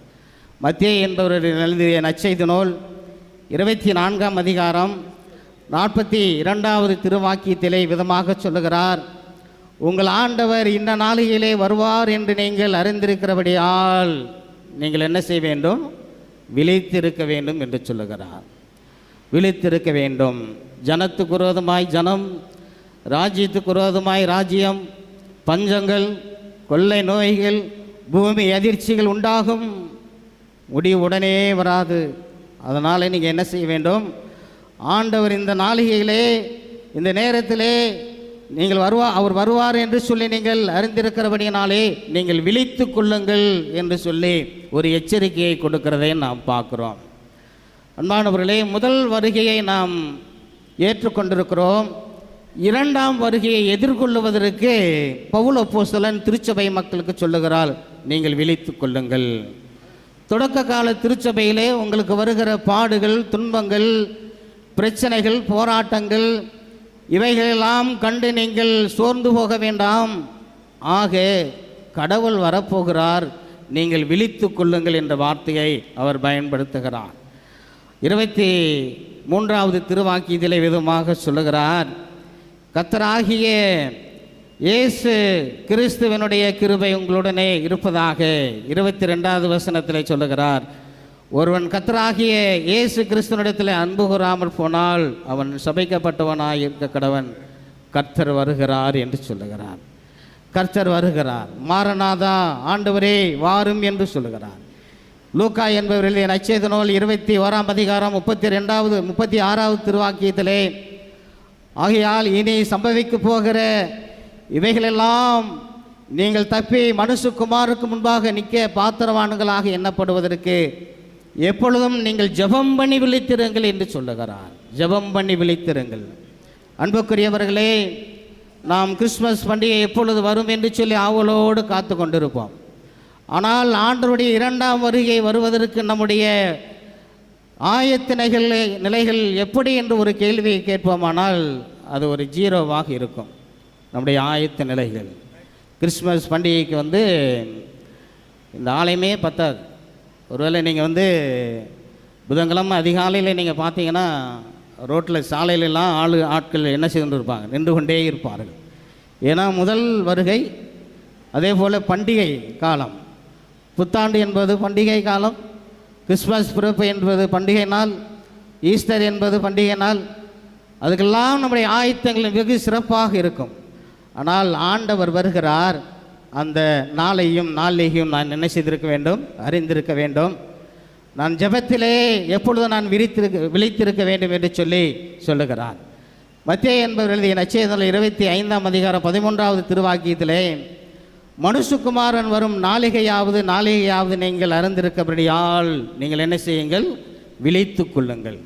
S11: மத்தேயு என்பவர் எழுதிய நற்செய்தி நூல் 24ஆம் அதிகாரம் 42வது திருவாக்கியத்திலே விதமாக சொல்லுகிறார், உங்கள் ஆண்டவர் இந்த நாளிலே வருவார் என்று நீங்கள் அறிந்திருக்கிறபடியால் நீங்கள் என்ன செய்ய வேண்டும், விழித்திருக்க வேண்டும் என்று சொல்லுகிறார். விழித்திருக்க வேண்டும். ஜனத்துக்கு விரோதமாய் ஜனம், ராஜ்யத்துக்கு விரோதமாய் ராஜ்யம், பஞ்சங்கள், கொள்ளை நோய்கள், பூமி அதிர்ச்சிகள் உண்டாகும். முடிவு உடனே வராது. அதனால் நீங்கள் என்ன செய்ய வேண்டும், ஆண்டவர் இந்த நாளிகையிலே இந்த நேரத்திலே நீங்கள் அவர் வருவார் என்று சொல்லி நீங்கள் அறிந்திருக்கிறபடியினாலே நீங்கள் விழித்து கொள்ளுங்கள் என்று சொல்லி ஒரு எச்சரிக்கையை கொடுக்கிறதை நாம் பார்க்கிறோம். அன்பானவர்களே, முதல் வருகையை நாம் ஏற்றுக்கொண்டிருக்கிறோம். 2ஆம் வருகையை எதிர்கொள்ளுவதற்கு பவுல் அப்போஸ்தலன் திருச்சபை மக்களுக்கு சொல்லுகிறார், நீங்கள் விழித்து கொள்ளுங்கள். தொடக்க கால திருச்சபையிலே உங்களுக்கு வருகிற பாடுகள், துன்பங்கள், பிரச்சனைகள், போராட்டங்கள், இவைகளெல்லாம் கண்டு நீங்கள் சோர்ந்து போக வேண்டாம். ஆக கடவுள் வரப்போகிறார், நீங்கள் விழித்து கொள்ளுங்கள் என்ற வார்த்தையை அவர் பயன்படுத்துகிறார். 23வது திருவாக்கியத்திலே விதமாக சொல்லுகிறார், கர்த்தராகிய இயேசு கிறிஸ்துவனுடைய கிருபை உங்களுடனே இருப்பதாக. 22வது வசனத்திலே சொல்லுகிறார், ஒருவன் கர்த்தராகிய இயேசு கிறிஸ்துவனிடத்தில் அன்பு கூறாமல் போனால் அவன் சபிக்கப்பட்டவனாய் இருக்க கடவன். கர்த்தர் வருகிறார் என்று சொல்லுகிறார். கர்த்தர் வருகிறார், மாரநாதா ஆண்டவரே வாரும் என்று சொல்லுகிறார். லூக்கா என்பவர்கள் நற்செய்தி நூல் 21ஆம் அதிகாரம் 36வது திருவாக்கியத்திலே, ஆகையால் இனி சம்பவிக்க போகிற இவைகளெல்லாம் நீங்கள் தப்பி மனுஷகுமாருக்கு முன்பாக நிற்க பாத்திரவான்களாக எண்ணப்படுவதற்கு எப்பொழுதும் நீங்கள் ஜெபம் பண்ணி விழித்திருங்கள் என்று சொல்லுகிறார். ஜெபம் பண்ணி விழித்திருங்கள். அன்புக்குரியவர்களே, நாம் கிறிஸ்மஸ் பண்டிகை எப்பொழுது வரும் என்று சொல்லி ஆவலோடு காத்து கொண்டிருப்போம். ஆனால் ஆண்டவருடைய 2ஆம் வருகை வருவதற்கு நம்முடைய ஆயத்த நிலைகள் எப்படி என்று ஒரு கேள்வியை கேட்போமானால் அது ஒரு 0வாக இருக்கும். நம்முடைய ஆயத்த நிலைகள் கிறிஸ்மஸ் பண்டிகைக்கு இந்த ஆலயமே பத்தாது. ஒருவேளை நீங்கள் வந்து புதன்கிழமை அதிகாலையில் நீங்கள் பார்த்தீங்கன்னா ரோட்டில் சாலையிலெல்லாம் ஆட்கள் என்ன செய்து இருப்பாங்க, நின்று கொண்டே இருப்பார்கள். ஏன்னா முதல் வருகை, அதே போல் பண்டிகை காலம், புத்தாண்டு என்பது பண்டிகை காலம், கிறிஸ்மஸ் பிறப்பு என்பது பண்டிகை நாள், ஈஸ்டர் என்பது பண்டிகை நாள், அதுக்கெல்லாம் நம்முடைய ஆயத்தங்கள் வெகு சிறப்பாக இருக்கும். ஆனால் ஆண்டவர் வருகிறார், அந்த நாளையும் நான் என்ன செய்திருக்க வேண்டும், அறிந்திருக்க வேண்டும். நான் ஜெபத்திலே எப்பொழுதும் நான் விழித்திருக்க வேண்டும் என்று சொல்லுகிறார். மத்தேயு என்பவர் எழுதிய நற்செய்தியில் 25ஆம் அதிகாரம் 13வது திருவாக்கியத்திலே, மனுஷகுமாரன் வரும் நாளிகையாவது நீங்கள் அறிந்திருக்கபடியால் நீங்கள் என்ன செய்யுங்கள், விழித்து கொள்ளுங்கள்.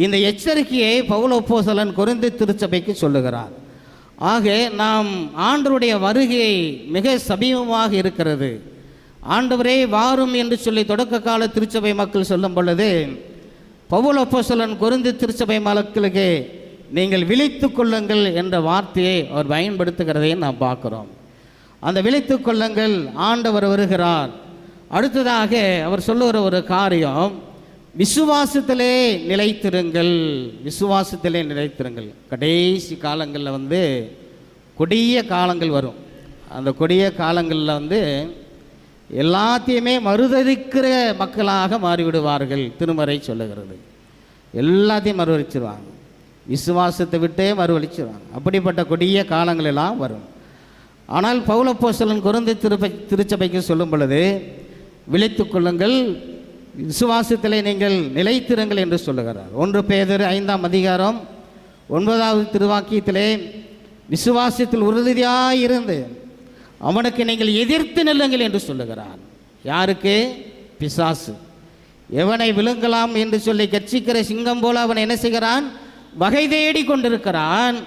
S11: இந்த எச்சரிக்கையை பவுல் அப்போஸ்தலன் கொரிந்து திருச்சபைக்கு சொல்லுகிறார். ஆக நாம் ஆண்டவருடைய வருகை மிக சமீபமாக இருக்கிறது. ஆண்டவரே வாரும் என்று சொல்லி தொடக்க கால திருச்சபை மக்கள் சொல்லும் பொழுது, பவுல் அப்போஸ்தலன் கொரிந்து திருச்சபை மக்களுக்கு நீங்கள் விழித்து கொள்ளுங்கள் என்ற வார்த்தையை அவர் பயன்படுத்துகிறதை நாம் பார்க்கிறோம். அந்த விழித்து கொள்ளுங்கள், ஆண்டவர் வருகிறார். அடுத்ததாக அவர் சொல்லுகிற ஒரு காரியம், விசுவாசத்திலே நிலைத்திருங்கள். விசுவாசத்திலே நிலைத்திருங்கள். கடைசி காலங்களில் கொடிய காலங்கள் வரும். அந்த கொடிய காலங்களில் எல்லாத்தையுமே மறுதலிக்கிற மக்களாக மாறிவிடுவார்கள். திருமறை சொல்லுகிறது, எல்லாத்தையும் மறுவலிச்சிருவாங்க, விசுவாசத்தை விட்டே மறுவலிச்சிருவாங்க. அப்படிப்பட்ட கொடிய காலங்கள் எல்லாம் வரும். ஆனால் பவுல் அப்போஸ்தலன் கொரிந்து திருச்சபைக்கு சொல்லும் பொழுது, விழித்து கொள்ளுங்கள், விசுவாசத்திலே நீங்கள் நிலைத்திருங்கள் என்று சொல்லுகிறார். 1 பேதுரு 5ஆம் அதிகாரம் 9வது திருவாக்கியத்திலே, விசுவாசத்தில் உறுதியாயிருந்து அவனுக்கு நீங்கள் எதிர்த்து நில்லுங்கள் என்று சொல்லுகிறார். யாருக்கு? பிசாசு. எவனை விழுங்கலாம் என்று சொல்லி கர்ச்சிக்கிற சிங்கம் போல அவன் என்ன செய்கிறான், வகை தேடி கொண்டிருக்கிறான்.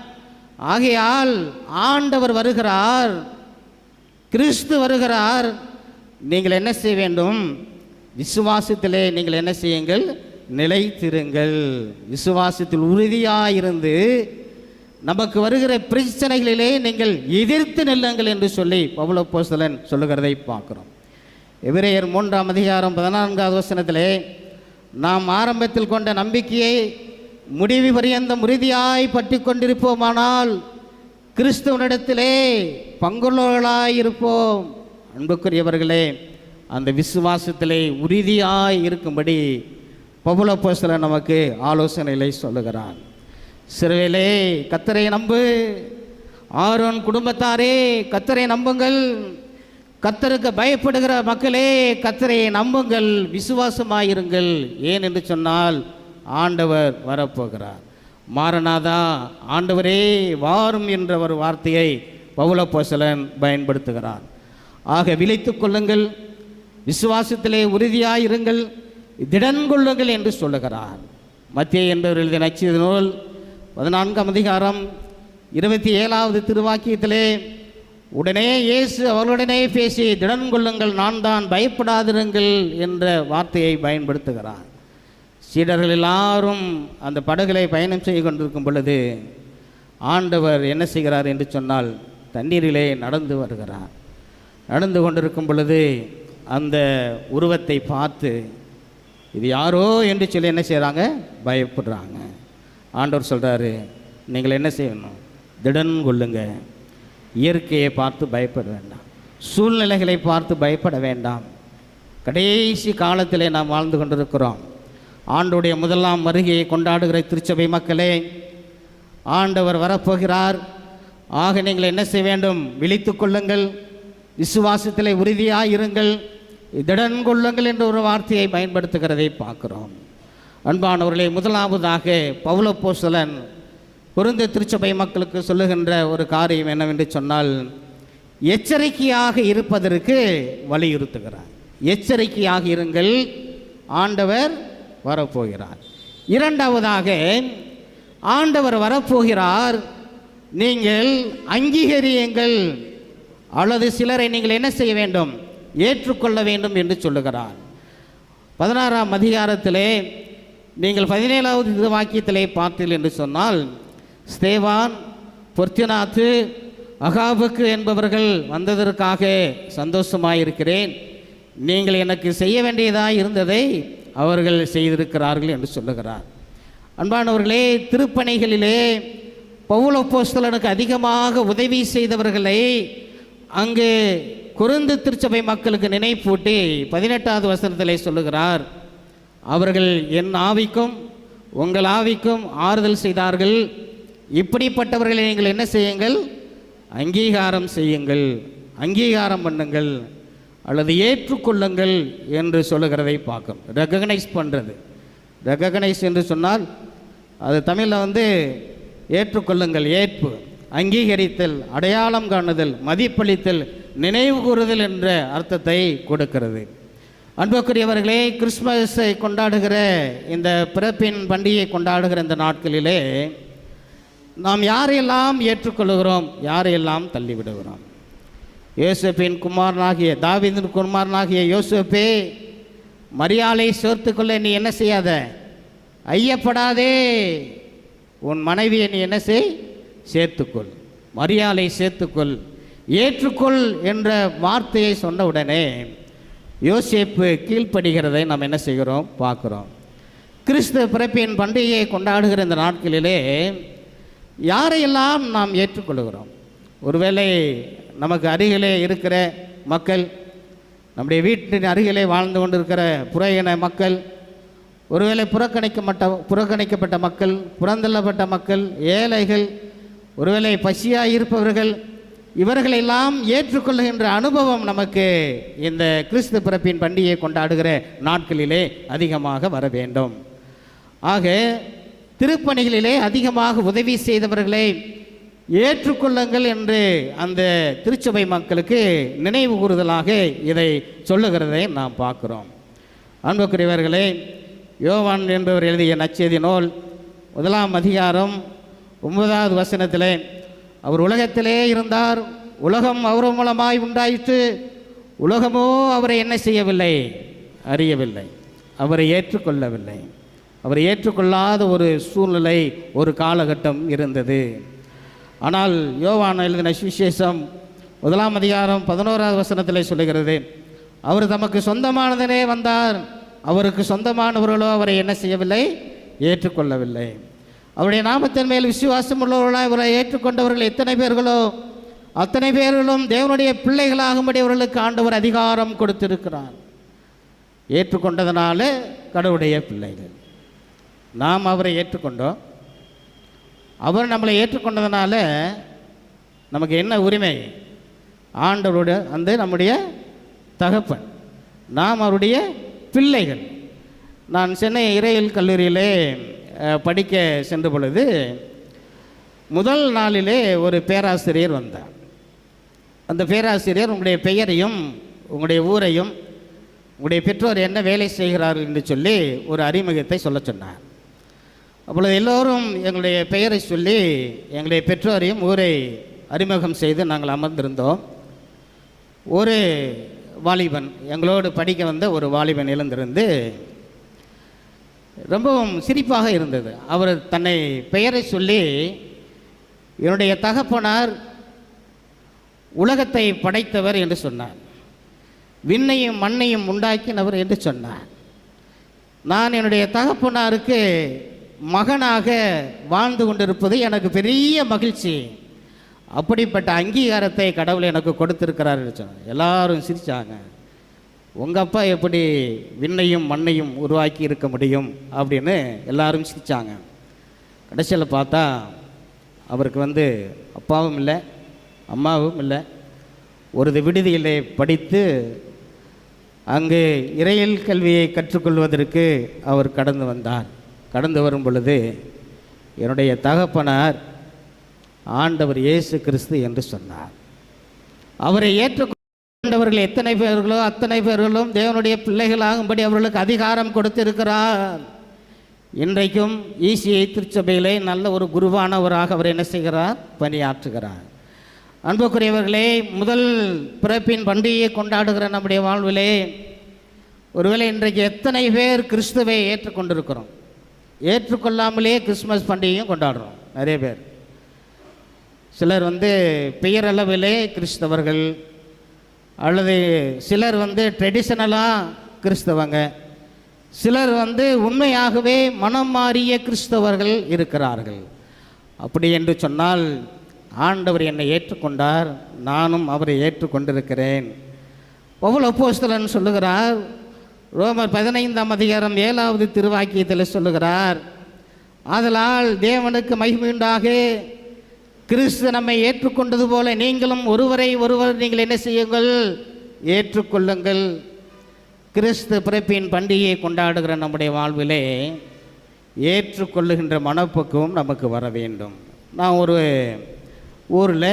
S11: ஆகையால் ஆண்டவர் வருகிறார், கிறிஸ்து வருகிறார். நீங்கள் என்ன செய்ய வேண்டும், விசுவாசத்திலே நீங்கள் என்ன செய்யுங்கள், நிலைத்திருங்கள். விசுவாசத்தில் உறுதியாயிருந்து நமக்கு வருகிற பிரச்சனைகளிலே நீங்கள் எதிர்த்து நில்லுங்கள் என்று சொல்லி பவுல் அப்போஸ்தலன் சொல்லுகிறதை பார்க்கிறோம். எபிரேயர் 3ஆம் அதிகாரம் 14வது வசனத்திலே, நாம் ஆரம்பத்தில் கொண்ட நம்பிக்கையை முடிவு பரியந்தம் உறுதியாய் பற்றி கொண்டிருப்போமானால் கிறிஸ்துவனிடத்திலே பங்குள்ளவர்களாயிருப்போம். அன்புக்குரியவர்களே, அந்த விசுவாசத்திலே உறுதியாய் இருக்கும்படி பவுல் அப்போஸ்தலன் நமக்கு ஆலோசனைகளை சொல்லுகிறான். சிறுவேலே கர்த்தரை நம்பு, ஆரோன் குடும்பத்தாரே கர்த்தரை நம்புங்கள், கர்த்தருக்கு பயப்படுகிற மக்களே கர்த்தரை நம்புங்கள், விசுவாசமாயிருங்கள். ஏன் என்று சொன்னால் ஆண்டவர் வரப்போகிறார். மாரநாதா, ஆண்டவரே வாரும் என்ற ஒரு வார்த்தையை பவுல் அப்போஸ்தலன் பயன்படுத்துகிறார். ஆக விழித்து கொள்ளுங்கள், விசுவாசத்திலே உறுதியாயிருங்கள், திடன் கொள்ளுங்கள் என்று சொல்லுகிறார். மத்தேயு என்பவர் எழுதிய நற்செய்தி நூல் 14ஆம் அதிகாரம் 27வது திருவாக்கியத்திலே, உடனே இயேசு அவர்களுடனே பேசி, திடன் கொள்ளுங்கள், நான் தான், பயப்படாதிருங்கள் என்ற வார்த்தையை பயன்படுத்துகிறார். சீடர்கள் எல்லாரும் அந்த படகுகளை பயணம் செய்து கொண்டிருக்கும் பொழுது ஆண்டவர் என்ன செய்கிறார் என்று சொன்னால், தண்ணீரிலே நடந்து வருகிறார். நடந்து கொண்டிருக்கும் பொழுது அந்த உருவத்தை பார்த்து இது யாரோ என்று சொல்லி என்ன செய்கிறாங்க, பயப்படுறாங்க. ஆண்டவர் சொல்கிறாரு, நீங்கள் என்ன செய்யணும், திடன் கொள்ளுங்க. இயற்கையை பார்த்து பயப்பட வேண்டாம், சூழ்நிலைகளை பார்த்து பயப்பட வேண்டாம். கடைசி காலத்திலே நாம் வாழ்ந்து கொண்டிருக்கிறோம். ஆண்டவருடைய முதலாம் வருகையை கொண்டாடுகிற திருச்சபை மக்களே, ஆண்டவர் வரப்போகிறார். ஆக நீங்கள் என்ன செய்ய வேண்டும், விழித்து கொள்ளுங்கள், விசுவாசத்திலே உறுதியாக இருங்கள், திடன் கொள்ளுங்கள் என்ற ஒரு வார்த்தையை பயன்படுத்துகிறதை பார்க்கிறோம். அன்பானவர்களே, முதலாவதாக பவுல் அப்போஸ்தலன் கொரிந்து திருச்சபை மக்களுக்கு சொல்லுகின்ற ஒரு காரியம் என்னவென்று சொன்னால், எச்சரிக்கையாக இருப்பதற்கு வலியுறுத்துகிறார். எச்சரிக்கையாக இருங்கள், ஆண்டவர் வரப்போகிறார். இரண்டாவதாக, ஆண்டவர் வரப்போகிறார், நீங்கள் அங்கீகரியுங்கள், அல்லது சிலரை நீங்கள் என்ன செய்ய வேண்டும், ஏற்றுக்கொள்ள வேண்டும் என்று சொல்லுகிறார். 16ஆம் அதிகாரத்திலே நீங்கள் 17வது வாக்கியத்திலே பார்த்தீர்கள் என்று சொன்னால், ஸ்தேவான், பொர்த்தினாத்து, அகாபுக்கு என்பவர்கள் வந்ததற்காக சந்தோஷமாயிருக்கிறேன். நீங்கள் எனக்கு செய்ய வேண்டியதாக இருந்ததை அவர்கள் செய்திருக்கிறார்கள் என்று சொல்லுகிறார். அன்பானவர்களே, திருப்பணிகளிலே பவுல் அப்போஸ்தலனுக்கு அதிகமாக உதவி செய்தவர்களை அங்கு கொரிந்து திருச்சபை மக்களுக்கு நினைப்பூட்டி 18வது வசனத்திலே சொல்லுகிறார், அவர்கள் என் ஆவிக்கும் உங்கள் ஆவிக்கும் ஆறுதல் செய்தார்கள். இப்படிப்பட்டவர்களை நீங்கள் என்ன செய்யுங்கள்? அங்கீகாரம் செய்யுங்கள், அங்கீகாரம் பண்ணுங்கள் அல்லது ஏற்றுக்கொள்ளுங்கள் என்று சொல்லுகிறதை பார்க்கும். ரெகக்னைஸ் பண்ணுறது, ரெகக்னைஸ் என்று சொன்னால் அது தமிழில் ஏற்றுக்கொள்ளுங்கள், ஏற்பு, அங்கீகரித்தல், அடையாளம் காணுதல், மதிப்பளித்தல், நினைவு கூறுதல் என்ற அர்த்தத்தை கொடுக்கிறது. அன்புக்குரியவர்களே, கிறிஸ்மஸை கொண்டாடுகிற இந்த பிறப்பின் பண்டிகையை கொண்டாடுகிற இந்த நாட்களிலே நாம் யாரையெல்லாம் ஏற்றுக்கொள்கிறோம், யாரையெல்லாம் தள்ளிவிடுகிறோம்? யோசேப்பின் குமாரனாகிய தாவீதின் குமாரனாகிய யோசேப்பே, மரியாளை சேர்த்துக்கொள்ள நீ என்ன செய்யாத, ஐயப்படாதே, உன் மனைவியை நீ என்ன செய், சேர்த்துக்கொள், மரியாளை சேர்த்துக்கொள், ஏற்றுக்கொள் என்ற வார்த்தையை சொன்ன உடனே யோசேப்பு கீழ்ப்படுகிறதை நாம் என்ன செய்கிறோம், பார்க்குறோம். கிறிஸ்து பிறப்பின் பண்டிகையை கொண்டாடுகிற இந்த நாட்களிலே யாரையெல்லாம் நாம் ஏற்றுக்கொள்கிறோம்? ஒருவேளை நமக்கு அருகிலே இருக்கிற மக்கள், நம்முடைய வீட்டின் அருகிலே வாழ்ந்து கொண்டிருக்கிற புறையின மக்கள், ஒருவேளை புறக்கணிக்கப்பட்ட மக்கள், புறந்தள்ளப்பட்ட மக்கள், ஏழைகள், ஒருவேளை பசியாக இருப்பவர்கள், இவர்களெல்லாம் ஏற்றுக்கொள்கின்ற அனுபவம் நமக்கு இந்த கிறிஸ்து பிறப்பின் பண்டிகையை கொண்டாடுகிற நாட்களிலே அதிகமாக வர வேண்டும். ஆக திருப்பணிகளிலே அதிகமாக உதவி செய்தவர்களை ஏற்றுக்கொள்ளுங்கள் என்று அந்த திருச்சபை மக்களுக்கு நினைவு கூறுதலாக இதை சொல்லுகிறதை நாம் பார்க்கிறோம். அன்புக்குரியவர்களே, யோவான் என்பவர் எழுதிய நற்செய்தி நூல் 1ஆம் அதிகாரம் 9வது வசனத்திலே, அவர் உலகத்திலே இருந்தார், உலகம் அவர் மூலமாய் உண்டாயிற்று, உலகமோ அவரை என்ன செய்யவில்லை, அறியவில்லை, அவரை ஏற்றுக்கொள்ளவில்லை. அவரை ஏற்றுக்கொள்ளாத ஒரு சூழ்நிலை, ஒரு காலகட்டம் இருந்தது. ஆனால் யோவான் எழுதின சுவிசேஷம் 1ஆம் அதிகாரம் 11வது வசனத்திலே சொல்லுகிறது, அவர் தமக்கு சொந்தமானதனே வந்தார், அவருக்கு சொந்தமானவர்களோ அவரை என்ன செய்யவில்லை, ஏற்றுக்கொள்ளவில்லை. அவருடைய நாமத்தின் மேல் விசுவாசம் உள்ளவர்களாக அவரை ஏற்றுக்கொண்டவர்கள் எத்தனை பேர்களோ அத்தனை பேர்களும் தேவனுடைய பிள்ளைகளாகும்படி அவர்களுக்கு ஆண்டவர் அதிகாரம் கொடுத்திருக்கிறார். ஏற்றுக்கொண்டதனால கடவுளுடைய பிள்ளைகள். நாம் அவரை ஏற்றுக்கொண்டோம், அவர் நம்மளை ஏற்றுக்கொண்டதுனால நமக்கு என்ன உரிமை? ஆண்டவரோட நம்முடைய தகப்பன், நாம் அவருடைய பிள்ளைகள். நான் சென்னை இறையியல் கல்லூரியிலே படிக்க சென்ற பொழுது முதல் நாளிலே ஒரு பேராசிரியர் வந்தார். அந்த பேராசிரியர் உங்களுடைய பெயரையும் உங்களுடைய ஊரையும் உங்களுடைய பெற்றோர் என்ன வேலை செய்கிறார்கள் என்று சொல்லி ஒரு அறிமுகத்தை சொல்ல சொன்னார். அப்பொழுது எல்லோரும் எங்களுடைய பெயரை சொல்லி எங்களுடைய பெற்றோரையும் ஊரை அறிமுகம் செய்து நாங்கள் அமர்ந்திருந்தோம். ஒரு வாலிபன், எங்களோடு படிக்க வந்த ஒரு வாலிபன் எழுந்திருந்து ரொம்பவும் சிரிப்பாக இருந்தது. அவர் தன்னை பெயரை சொல்லி, என்னுடைய தகப்பனார் உலகத்தை படைத்தவர் என்று சொன்னார், விண்ணையும் மண்ணையும் உண்டாக்கினவர் என்று சொன்னார். நான் என்னுடைய தகப்பனாருக்கு மகனாக வாழ்ந்து கொண்டிருப்பது எனக்கு பெரிய மகிழ்ச்சி, அப்படிப்பட்ட அங்கீகாரத்தை கடவுள் எனக்கு கொடுத்திருக்கிறார் என்று சொன்னார். எல்லாரும் சிரித்தாங்க. உங்கள் அப்பா எப்படி விண்ணையும் மண்ணையும் உருவாக்கி இருக்க முடியும் அப்படின்னு எல்லாரும் சிரித்தாங்க. கடைசியில் பார்த்தா அவருக்கு அப்பாவும் இல்லை அம்மாவும் இல்லை. ஒரு விடுதியிலே படித்து அங்கு இறையியல் கல்வியை கற்றுக்கொள்வதற்கு அவர் கடந்து வந்தார். கடந்து வரும் பொழுது என்னுடைய தகப்பனார் ஆண்டவர் இயேசு கிறிஸ்து என்று சொன்னார். அவரை ஏற்றுக்கொண்டவர்கள் எத்தனை பேர்களோ அத்தனை பேர்களும் தேவனுடைய பிள்ளைகளாகும்படி அவர்களுக்கு அதிகாரம் கொடுத்திருக்கிறார். இன்றைக்கும் ஈசிஐ திருச்சபையிலே நல்ல ஒரு குருவானவராக அவர் என்ன செய்கிறார், பணியாற்றுகிறார். அன்புக்குரியவர்களே, முதல் பிறப்பின் பண்டிகையை கொண்டாடுகிற நம்முடைய வாழ்விலே ஒருவேளை இன்றைக்கு எத்தனை பேர் கிறிஸ்துவை ஏற்றுக்கொண்டிருக்கிறோம்? ஏற்றுக்கொள்ளாமலே கிறிஸ்மஸ் பண்டிகையும் கொண்டாடுறோம். நிறைய பேர், சிலர் பெயரளவிலே கிறிஸ்தவர்கள் அல்லது சிலர் ட்ரெடிஷ்னலாக கிறிஸ்தவங்க, சிலர் உண்மையாகவே மனம் மாறிய கிறிஸ்தவர்கள் இருக்கிறார்கள். அப்படி என்று சொன்னால் ஆண்டவர் என்னை ஏற்றுக்கொண்டார், நானும் அவரை ஏற்றுக்கொண்டிருக்கிறேன். பவுல் அப்போஸ்தலன் சொல்லுகிறார், ரோமர் 15ஆம் அதிகாரம் 7வது திருவாக்கியத்தில் சொல்லுகிறார், ஆதலால் தேவனுக்கு மகிமையுண்டாக, கிறிஸ்து நம்மை ஏற்றுக்கொண்டது போல நீங்களும் ஒருவரை ஒருவர் நீங்கள் என்ன செய்யுங்கள், ஏற்றுக்கொள்ளுங்கள். கிறிஸ்து பிறப்பின் பண்டிகையை கொண்டாடுகிற நம்முடைய வாழ்விலே ஏற்றுக்கொள்ளுகின்ற மனப்பக்குவம் நமக்கு வர வேண்டும். நான் ஒரு ஊரில்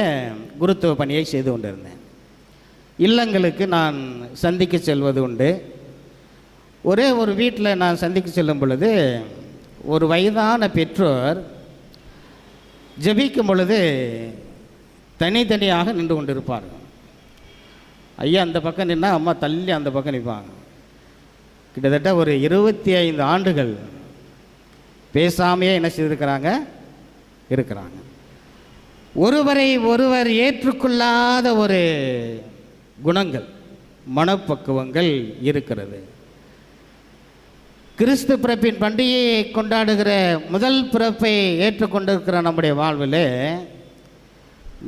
S11: குருத்துவ பணியை செய்து கொண்டிருந்தேன். இல்லங்களுக்கு நான் சந்திக்க செல்வது உண்டு. ஒரே ஒரு வீட்டில் நான் சந்திக்க செல்லும் பொழுது ஒரு வயதான பெற்றோர் ஜெபிக்கும் பொழுது தனித்தனியாக நின்று கொண்டிருப்பார்கள். ஐயா அந்த பக்கம் நின்னா அம்மா தள்ளி அந்த பக்கம் நிற்பாங்க. கிட்டத்தட்ட ஒரு 25 ஆண்டுகள் பேசாமையே என்ன செய்திருக்கிறாங்க, இருக்கிறாங்க. ஒருவரை ஒருவர் ஏற்றுக்கொள்ளாத ஒரு குணங்கள், மனப்பக்குவங்கள் இருக்கிறது. கிறிஸ்து பிறப்பின் பண்டிகையை கொண்டாடுகிற முதல் பிறப்பை ஏற்றுக்கொண்டிருக்கிற நம்முடைய வாழ்வில்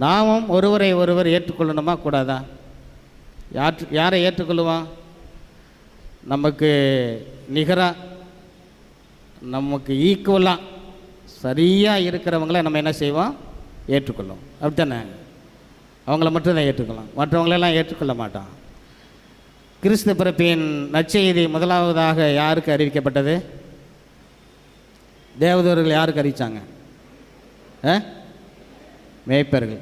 S11: நாமும் ஒருவரை ஒருவர் ஏற்றுக்கொள்ளணுமா கூடாதா? யாரை ஏற்றுக்கொள்ளுவான்? நமக்கு நிகராக, நமக்கு ஈக்குவலாக சரியாக இருக்கிறவங்கள நம்ம என்ன செய்வோம், ஏற்றுக்கொள்ளும். அப்படித்தானே? அவங்கள மட்டும்தான் ஏற்றுக்கலாம், மற்றவங்களெல்லாம் ஏற்றுக்கொள்ள மாட்டான். கிறிஸ்து பிறப்பின் நற்செய்தி முதலாவதாக யாருக்கு அறிவிக்கப்பட்டது? தேவதூர்கள் யாருக்கு அறிவித்தாங்க? மேய்ப்பர்கள்.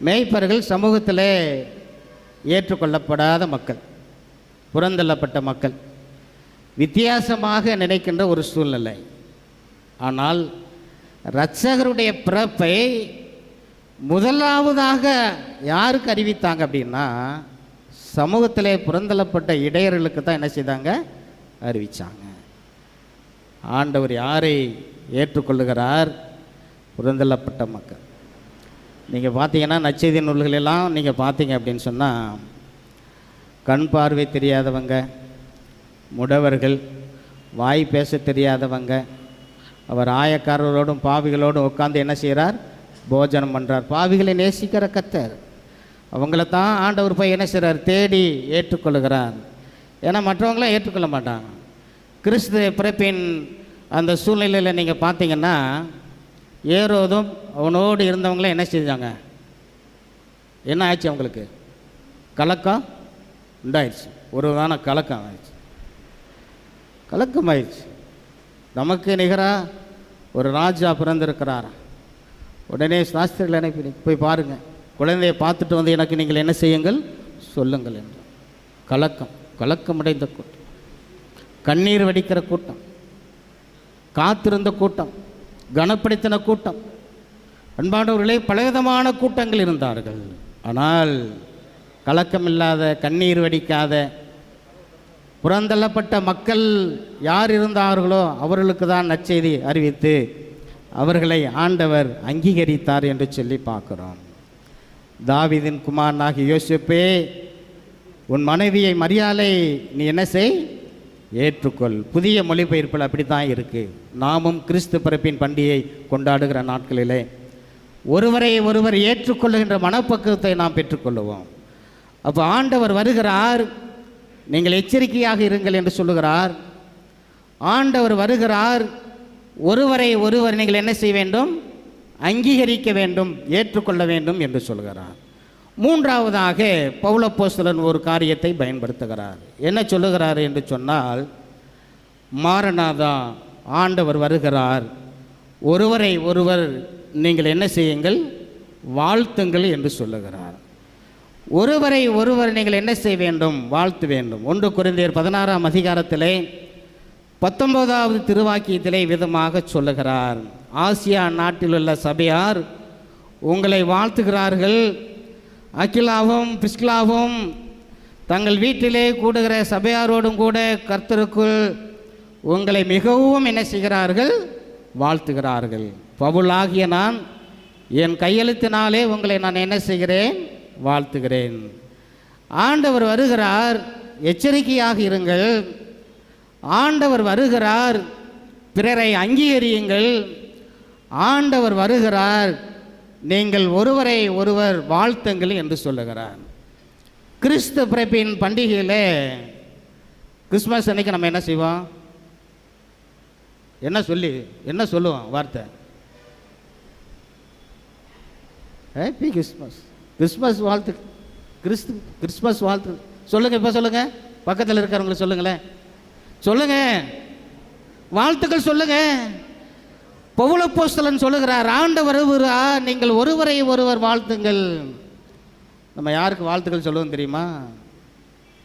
S11: மேய்ப்பர்கள் சமூகத்தில் ஏற்றுக்கொள்ளப்படாத மக்கள், புறந்தள்ளப்பட்ட மக்கள், வித்தியாசமாக நினைக்கின்ற ஒரு சூழ்நிலை. ஆனால் இரட்சகருடைய பிறப்பை முதலாவதாக யாருக்கு அறிவித்தாங்க அப்படின்னா, சமூகத்திலே புறந்தள்ளப்பட்ட இடையர்களுக்கு தான் என்ன செய்தாங்க, அறிவித்தாங்க. ஆண்டவர் யாரை ஏற்றுக்கொள்ளுகிறார்? புறந்தள்ளப்பட்ட மக்கள். நீங்கள் பார்த்தீங்கன்னா நற்செய்தி நூல்களெல்லாம் நீங்கள் பார்த்தீங்க அப்படின்னு சொன்னால், கண் பார்வை தெரியாதவங்க, முடவர்கள், வாய் பேச தெரியாதவங்க, அவர் ஆயக்காரரோடும் பாவிகளோடும் உட்கார்ந்து என்ன செய்கிறார், போஜனம் பண்ணுறார். பாவிகளை நேசிக்கிற கர்த்தர், அவங்கள தான் ஆண்டவர் போய் என்ன செய்கிறார், தேடி ஏற்றுக்கொள்ளுகிறார். ஏன்னா மற்றவங்களாம் ஏற்றுக்கொள்ள மாட்டாங்க. கிறிஸ்து பிறப்பின் அந்த சூழ்நிலையில் நீங்கள் பார்த்தீங்கன்னா, ஏரோதும் அவனோடு இருந்தவங்களாம் என்ன செஞ்சாங்க, என்ன ஆயிடுச்சு, அவங்களுக்கு கலக்கம் உண்டாயிடுச்சு. ஒரு விதமான கலக்கம் ஆயிடுச்சு, கலக்கம் ஆயிடுச்சு. நமக்கு நிகராக ஒரு ராஜா பிறந்திருக்கிறார். உடனே சாஸ்திரிகள் அனுப்பி போய் பாருங்கள், குழந்தையை பார்த்துட்டு வந்து எனக்கு நீங்கள் என்ன செய்யுங்கள் சொல்லுங்கள் என்று. கலக்கமடைந்த கூட்டம், கண்ணீர் வடிக்கிற கூட்டம், காத்திருந்த கூட்டம், கனப்படுத்தின கூட்டம், அன்பானவர்களே பலவிதமான கூட்டங்கள் இருந்தார்கள். ஆனால் கலக்கமில்லாத, கண்ணீர் வடிக்காத, புறந்தள்ளப்பட்ட மக்கள் யார் இருந்தார்களோ அவர்களுக்கு தான் நற்செய்தி அறிவித்து அவர்களை ஆண்டவர் அங்கீகரித்தார் என்று சொல்லி பார்க்கிறோம். தாவீதின் குமாரனாகிய யோசேப்பே, உன் மனைவியை மரியாளை நீ என்ன செய், ஏற்றுக்கொள். புதிய மொழிபெயர்ப்பில் அப்படி தான் இருக்குது. நாமும் கிறிஸ்து பிறப்பின் பண்டிகையை கொண்டாடுகிற நாட்களிலே ஒருவரை ஒருவர் ஏற்றுக்கொள்ளுகின்ற மனப்பக்குவத்தை நாம் பெற்றுக்கொள்ளுவோம். அப்போ ஆண்டவர் வருகிறார், நீங்கள் எச்சரிக்கையாக இருங்கள் என்று சொல்லுகிறார். ஆண்டவர் வருகிறார், ஒருவரை ஒருவர் நீங்கள் என்ன செய்ய வேண்டும், அங்கீகரிக்க வேண்டும், ஏற்றுக்கொள்ள வேண்டும் என்று சொல்கிறார். மூன்றாவதாக பவுல் அப்போஸ்தலன் ஒரு காரியத்தை பயன்படுத்துகிறார். என்ன சொல்லுகிறார் என்று சொன்னால், மாரநாதா, ஆண்டவர் வருகிறார், ஒருவரை ஒருவர் நீங்கள் என்ன செய்யுங்கள், வாழ்த்துங்கள் என்று சொல்லுகிறார். ஒருவரை ஒருவர் நீங்கள் என்ன செய்ய வேண்டும், வாழ்த்து வேண்டும். 1 கொரிந்தியர் 16ஆம் அதிகாரத்திலே 19வது திருவாக்கியத்திலே விதமாக சொல்லுகிறார், ஆசியா நாட்டில் உள்ள சபையார் உங்களை வாழ்த்துகிறார்கள். அகிலாவும் பிஸ்கிலாவும் தங்கள் வீட்டிலே கூடுகிற சபையாரோடும் கூட கர்த்தருக்குள் உங்களை மிகவும் என்ன செய்கிறார்கள், வாழ்த்துகிறார்கள். பவுலாகிய நான் என் கையெழுத்தினாலே உங்களை நான் என்ன செய்கிறேன், வாழ்த்துகிறேன். ஆண்டவர் வருகிறார், எச்சரிக்கையாக இருங்கள். ஆண்டவர் வருகிறார், பிறரை அங்கீகரியுங்கள். ஆண்டவர் வருகிறார், நீங்கள் ஒருவரை ஒருவர் வாழ்த்துங்கள் என்று சொல்லுகிறார். கிறிஸ்து பிறப்பின் பண்டிகையில் கிறிஸ்மஸ் அன்னைக்கு நம்ம என்ன செய்வோம்? என்ன சொல்லுவோம்? வார்த்தை ஹாப்பி கிறிஸ்மஸ், கிறிஸ்மஸ் வாழ்த்து, கிறிஸ்மஸ் வாழ்த்து சொல்லுங்கள். இப்போ சொல்லுங்கள், பக்கத்தில் இருக்கிறவங்களை சொல்லுங்களேன், சொல்லுங்கள், வாழ்த்துக்கள் சொல்லுங்கள். பவுல் அப்போஸ்தலன் சொல்லுகிறார், ஆண்டவர் வருகிறார், நீங்கள் ஒருவரை ஒருவர் வாழ்த்துங்கள். நம்ம யாருக்கு வாழ்த்துக்கள் சொல்லுவோம் தெரியுமா?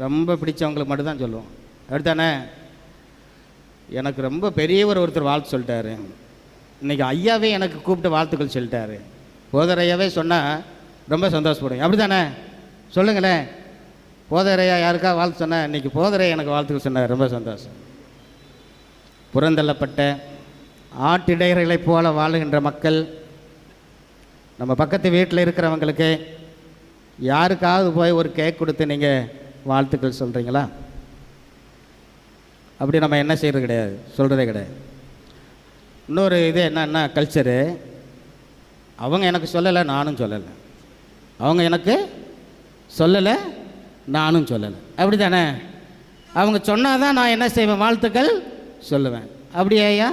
S11: ரொம்ப பிடிச்சவங்களுக்கு மட்டும்தான் சொல்லுவோம். அப்படித்தானே? எனக்கு ரொம்ப பெரியவர் ஒருத்தர் வாழ்த்து சொல்லிட்டாரு. இன்றைக்கி ஐயாவே எனக்கு கூப்பிட்டு வாழ்த்துக்கள் சொல்லிட்டாரு. போதர் ஐயாவே சொன்னால் ரொம்ப சந்தோஷப்படுங்க. அப்படி தானே? சொல்லுங்களேன். போதர் ஐயா யாருக்கா வாழ்த்து சொன்னேன், இன்றைக்கி போதர் ஐயா எனக்கு வாழ்த்துக்கள் சொன்னார், ரொம்ப சந்தோஷம். புறந்தள்ளப்பட்ட ஆட்டிடையர்களைப் போல வாழுகின்ற மக்கள், நம்ம பக்கத்து வீட்டில் இருக்கிறவங்களுக்கு யாருக்காவது போய் ஒரு கேக் கொடுத்து நீங்கள் வாழ்த்துக்கள் சொல்கிறீங்களா? அப்படி நம்ம என்ன செய்கிறது கிடையாது, சொல்கிறதே கிடையாது. இன்னொரு இது என்னன்னா கல்ச்சரு, அவங்க எனக்கு சொல்லலை நானும் சொல்லலை, அவங்க எனக்கு சொல்லலை நானும் சொல்லலை, அப்படி தானே? அவங்க சொன்னால் தான் நான் என்ன செய்வேன், வாழ்த்துக்கள் சொல்லுவேன். அப்படியே ஐயா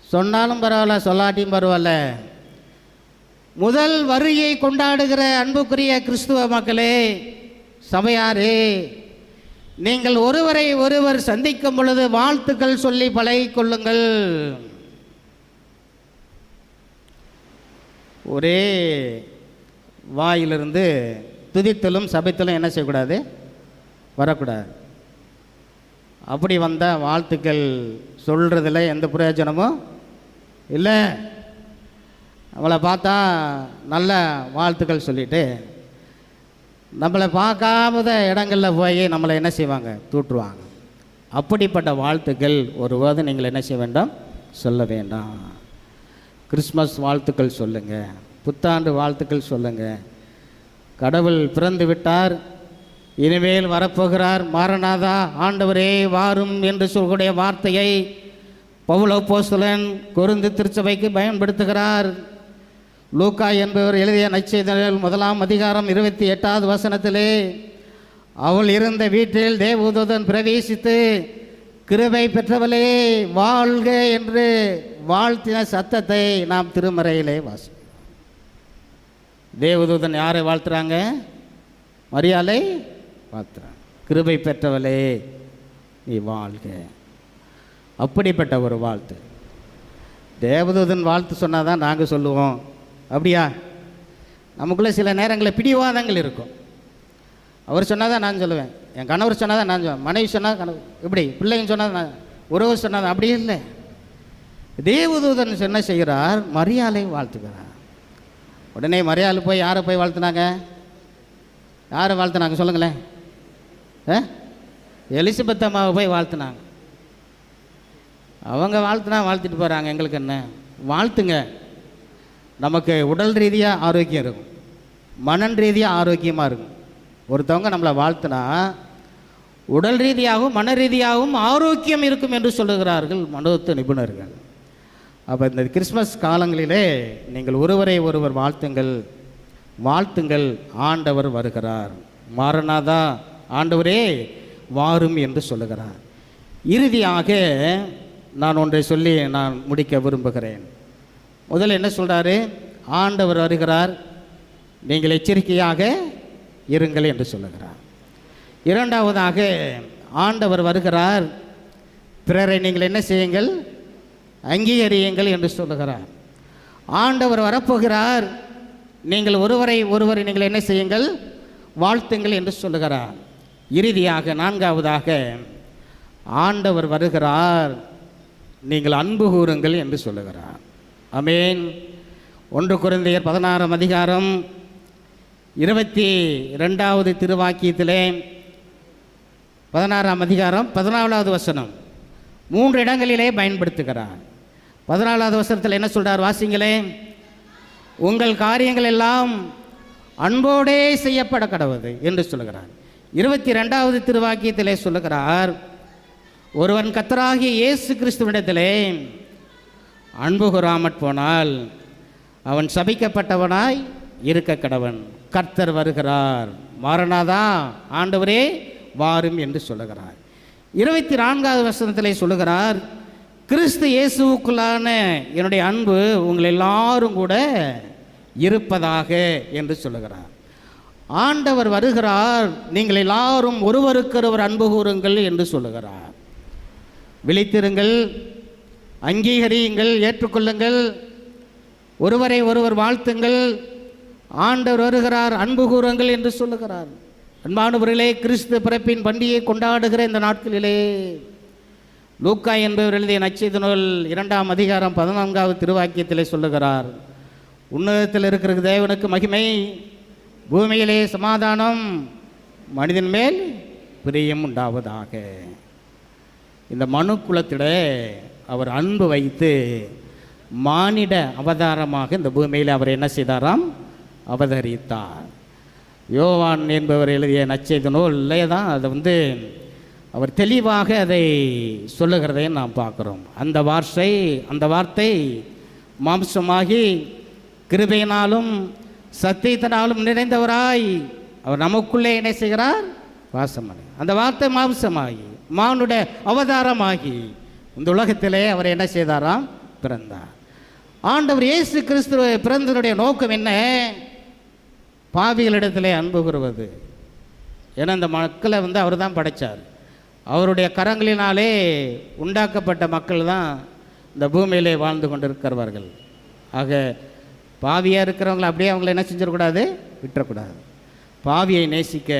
S11: சொன்னாலும் பரவாயில்ல, சொல்லாட்டியும் பரவாயில்ல. முதல் வருகையை கொண்டாடுகிற அன்புக்குரிய கிறிஸ்துவ மக்களே, சபையாரே, நீங்கள் ஒருவரை ஒருவர் சந்திக்கும் பொழுது வாழ்த்துக்கள் சொல்லி பழகிக் கொள்ளுங்கள். ஒரே வாயிலிருந்து துதித்தலும் சபைத்தலும் என்ன செய்யக்கூடாது, வரக்கூடாது. அப்படி வந்தால் வாழ்த்துக்கள் சொல்கிறதுல எந்த பிரயோஜனமும் இல்லை. நம்மளை பார்த்தா நல்ல வாழ்த்துக்கள் சொல்லிவிட்டு நம்மளை பார்க்காமத இடங்களில் போய் நம்மளை என்ன செய்வாங்க, தூற்றுவாங்க. அப்படிப்பட்ட வாழ்த்துக்கள் ஒருபோது நீங்கள் என்ன செய்ய வேண்டாம், சொல்ல வேண்டாம். கிறிஸ்மஸ் வாழ்த்துக்கள் சொல்லுங்கள், புத்தாண்டு வாழ்த்துக்கள் சொல்லுங்கள். கடவுள் பிறந்து விட்டார், இனிமேல் வரப்போகிறார், மாரநாதா, ஆண்டவரே வாரும் என்று சொல்லக்கூடிய வார்த்தையை பவுல் அப்போஸ்தலன் கொரிந்து திருச்சபைக்கு பயன்படுத்துகிறார். லூக்கா என்பவர் எழுதிய நற்செய்தியில் 1ஆம் அதிகாரம் 28வது வசனத்திலே, அவள் இருந்த வீட்டில் தேவதூதன் பிரவேசித்து கிருபை பெற்றவளே வாழ்க என்று வாழ்த்தின சத்தத்தை நாம் திருமறையிலே வாசிக்கிறோம். தேவதூதன் யாரை வாழ்த்துறாங்க? மரியாளை வாழ்த்துறாங்க. கிருபை பெற்றவளே நீ வாழ்க. அப்படிப்பட்ட ஒரு வாழ்த்து. தேவதூதன் வாழ்த்து சொன்னால் தான் நாங்கள் சொல்லுவோம். அப்படியா? நமக்குள்ளே சில நேரங்களில் பிடிவாதங்கள் இருக்கும். அவர் சொன்னால் தான் நான் சொல்லுவேன், என் கணவர் சொன்னால் தான் நான் சொல்லுவேன், மனைவி சொன்னால் கணவர், இப்படி பிள்ளைங்க சொன்னால் நான், உறவு சொன்னால் அப்படி இல்லை. தேவதூதன் என்ன செய்கிறார், மரியாளை வாழ்த்துக்கிறார். உடனே மரியாள் போய் யாரை போய் வாழ்த்துனாங்க, யாரை வாழ்த்துனாங்க சொல்லுங்களேன்? எலிசபெத் அம்மாவை போய் வாழ்த்துனாங்க. அவங்க வாழ்த்துட்டு போகிறாங்க, எங்களுக்கு என்ன? வாழ்த்துங்க. நமக்கு உடல் ரீதியாக ஆரோக்கியம் இருக்கும், மனன் ரீதியாக ஆரோக்கியமாக இருக்கும். ஒருத்தவங்க நம்மளை வாழ்த்துனா உடல் ரீதியாகவும் மன ரீதியாகவும் ஆரோக்கியம் இருக்கும் என்று சொல்லுகிறார்கள் மனோதத்துவ நிபுணர்கள். அப்போ இந்த கிறிஸ்மஸ் காலங்களிலே நீங்கள் ஒருவரை ஒருவர் வாழ்த்துங்கள், வாழ்த்துங்கள். ஆண்டவர் வருகிறார், மாரநாதா, ஆண்டவரே வாரும் என்று சொல்லுகிறார். இறுதியாக நான் ஒன்றை சொல்லி நான் முடிக்க விரும்புகிறேன். முதல்ல என்ன சொல்கிறாரு? ஆண்டவர் வருகிறார், நீங்கள் எச்சரிக்கையாக இருங்கள் என்று சொல்லுகிறார். இரண்டாவதாக, ஆண்டவர் வருகிறார், பிறரை நீங்கள் என்ன செய்யுங்கள், அங்கீகரியுங்கள் என்று சொல்லுகிறார். ஆண்டவர் வரப்போகிறார், நீங்கள் ஒருவரை நீங்கள் என்ன செய்யுங்கள், வாழ்த்துங்கள் என்று சொல்லுகிறார். இறுதியாக நான்காவதாக, ஆண்டவர் வருகிறார், நீங்கள் அன்பு கூறுங்கள் என்று சொல்லுகிறார். ஆமென். 1 கொரிந்தியர் 16ஆம் அதிகாரம் 22வது திருவாக்கியத்திலே 16ஆம் அதிகாரம் 14வது வசனம் 3 இடங்களிலே பயன்படுத்துகிறார். 14வது வசனத்தில் என்ன சொல்கிறார்? வாசிங்களே. உங்கள் காரியங்கள் எல்லாம் அன்போடே செய்யப்பட கடவுது என்று சொல்லுகிறார். 22வது திருவாக்கியத்திலே சொல்லுகிறார், ஒருவன் கர்த்தராகிய இயேசு கிறிஸ்துவிடத்திலே அன்பு கூறாமற் போனால் அவன் சபிக்கப்பட்டவனாய் இருக்க கடவன். கர்த்தர் வருகிறார், மாறனாதா, ஆண்டவரே வாரும் என்று சொல்லுகிறார். 24வது வசனத்திலே சொல்லுகிறார், கிறிஸ்து இயேசுவுக்குள்ளான என்னுடைய அன்பு உங்கள் எல்லாரும் கூட இருப்பதாக என்று சொல்லுகிறார். ஆண்டவர் வருகிறார், நீங்கள் எல்லாரும் ஒருவருக்கொருவர் அன்பு கூறுங்கள் என்று சொல்லுகிறார். விழித்திருங்கள், அங்கீகரியுங்கள், ஏற்றுக்கொள்ளுங்கள், ஒருவரை ஒருவர் வாழ்த்துங்கள், ஆண்டவர் வருகிறார், அன்பு கூறுங்கள் என்று சொல்லுகிறார். அன்பானவர்களே, கிறிஸ்து பிறப்பின் பண்டிகையை கொண்டாடுகிற இந்த நாட்களிலே லூக்கா என்பவர் எழுதிய நற்செய்தி நூல் 2ஆம் அதிகாரம் 14வது திருவாக்கியத்திலே சொல்லுகிறார், உன்னதத்தில் இருக்கிற தேவனுக்கு மகிமை, பூமியிலே சமாதானம், மனிதன் மேல் பிரியம் உண்டாவதாக. இந்த மனு குலத்திலே அவர் அன்பு வைத்து மானிட அவதாரமாக இந்த பூமியில் அவர் என்ன செய்தாராம்? அவதரித்தார். யோவான் என்பவர் எழுதிய நற்செய்தி நூலிலே தான் அதை அவர் தெளிவாக அதை சொல்லுகிறதை நாம் பார்க்குறோம். அந்த வார்த்தை மாம்சமாகி கிருபையினாலும் சத்தியத்தினாலும் நிறைந்தவராய் அவர் நமக்குள்ளே என்ன செய்கிறார்? வாசம். அந்த வார்த்தை மாம்சமாகி மானுட அவதாரமாகி இந்த உலகத்திலே அவர் என்ன செய்தாராம்? பிறந்தார். ஆண்டவர் இயேசு கிறிஸ்து பிறந்தனுடைய நோக்கம் என்ன? பாவிகளிடத்திலே அன்பு கூறுவது. ஏன்னா இந்த மக்களை அவர் தான் படைத்தார். அவருடைய கரங்களினாலே உண்டாக்கப்பட்ட மக்கள் தான் இந்த பூமியிலே வாழ்ந்து கொண்டிருக்கிறவர்கள். ஆக பாவியாக இருக்கிறவங்களை அப்படியே அவங்கள என்ன செஞ்சிடக்கூடாது? விட்டுறக்கூடாது. பாவியை நேசிக்க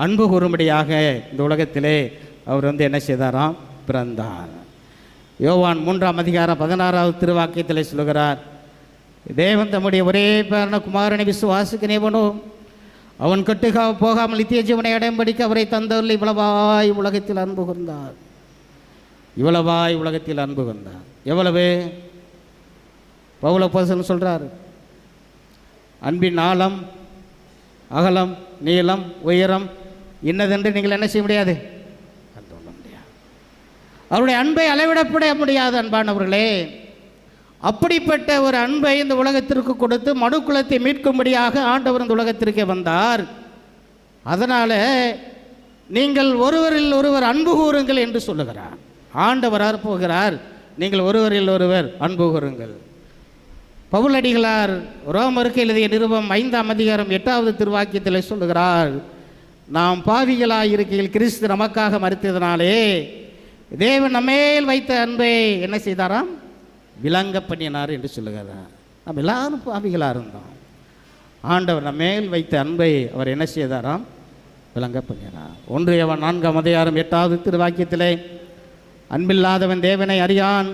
S11: அன்பு கூறும்படியாக இந்த உலகத்திலே அவர் என்ன செய்தாராம்? பிறந்தார். யோவான் 3ஆம் அதிகாரம் 16வது திருவாக்கியத்தில் சொல்லுகிறார், தேவன் தம்முடைய ஒரே பேரான குமாரனை விசுவாசிக்கிறவனோ அவன் கட்டுக்காக போகாமல் நித்திய ஜீவனை அடையும்படிக்க அவரை தந்தவர்கள் இவ்வளவாய் உலகத்தில் அன்பு கூர்ந்தார். இவ்வளவாய் உலகத்தில் அன்பு கூர்ந்தார். எவ்வளவு? பவுல் அப்போஸ்தலன் சொல்கிறார், அன்பின் ஆழம், அகலம், நீளம், உயரம் இன்னதென்று நீங்கள் என்ன செய்ய முடியாது? சொல்ல முடியாது. அவருடைய அன்பை அளவிடப்பட முடியாது. அன்பானவர்களே, அப்படிப்பட்ட ஒரு அன்பை இந்த உலகத்திற்கு கொடுத்து மனுக்குலத்தை மீட்கும்படியாக ஆண்டவர் இந்த உலகத்திற்கே வந்தார். அதனால் நீங்கள் ஒருவரில் ஒருவர் அன்பு கூறுங்கள் என்று சொல்லுகிறார். ஆண்டவரார் போகிறார், நீங்கள் ஒருவரில் ஒருவர் அன்பு கூறுங்கள். பவுலடிகளார் ரோமருக்கு எழுதிய நிருபம் 5ஆம் அதிகாரம் 8வது திருவாக்கியத்தில் சொல்லுகிறார், நாம் பாவிகளாக இருக்கையில் கிறிஸ்து நமக்காக மரித்ததினாலே தேவன் நம்மேல் வைத்த அன்பை என்ன செய்தாராம்? விளங்க பண்ணினார் என்று சொல்லுகிறார். நம்ம எல்லாரும் பாவிகளாக இருந்தோம். ஆண்டவர் நம்மேல் வைத்த அன்பை அவர் என்ன செய்தாராம்? விளங்க பண்ணினார். 1 யோவான் 4ஆம் அதிகாரம் 8வது திருவாக்கியத்திலே, அன்பில்லாதவன் தேவனை அறியான்,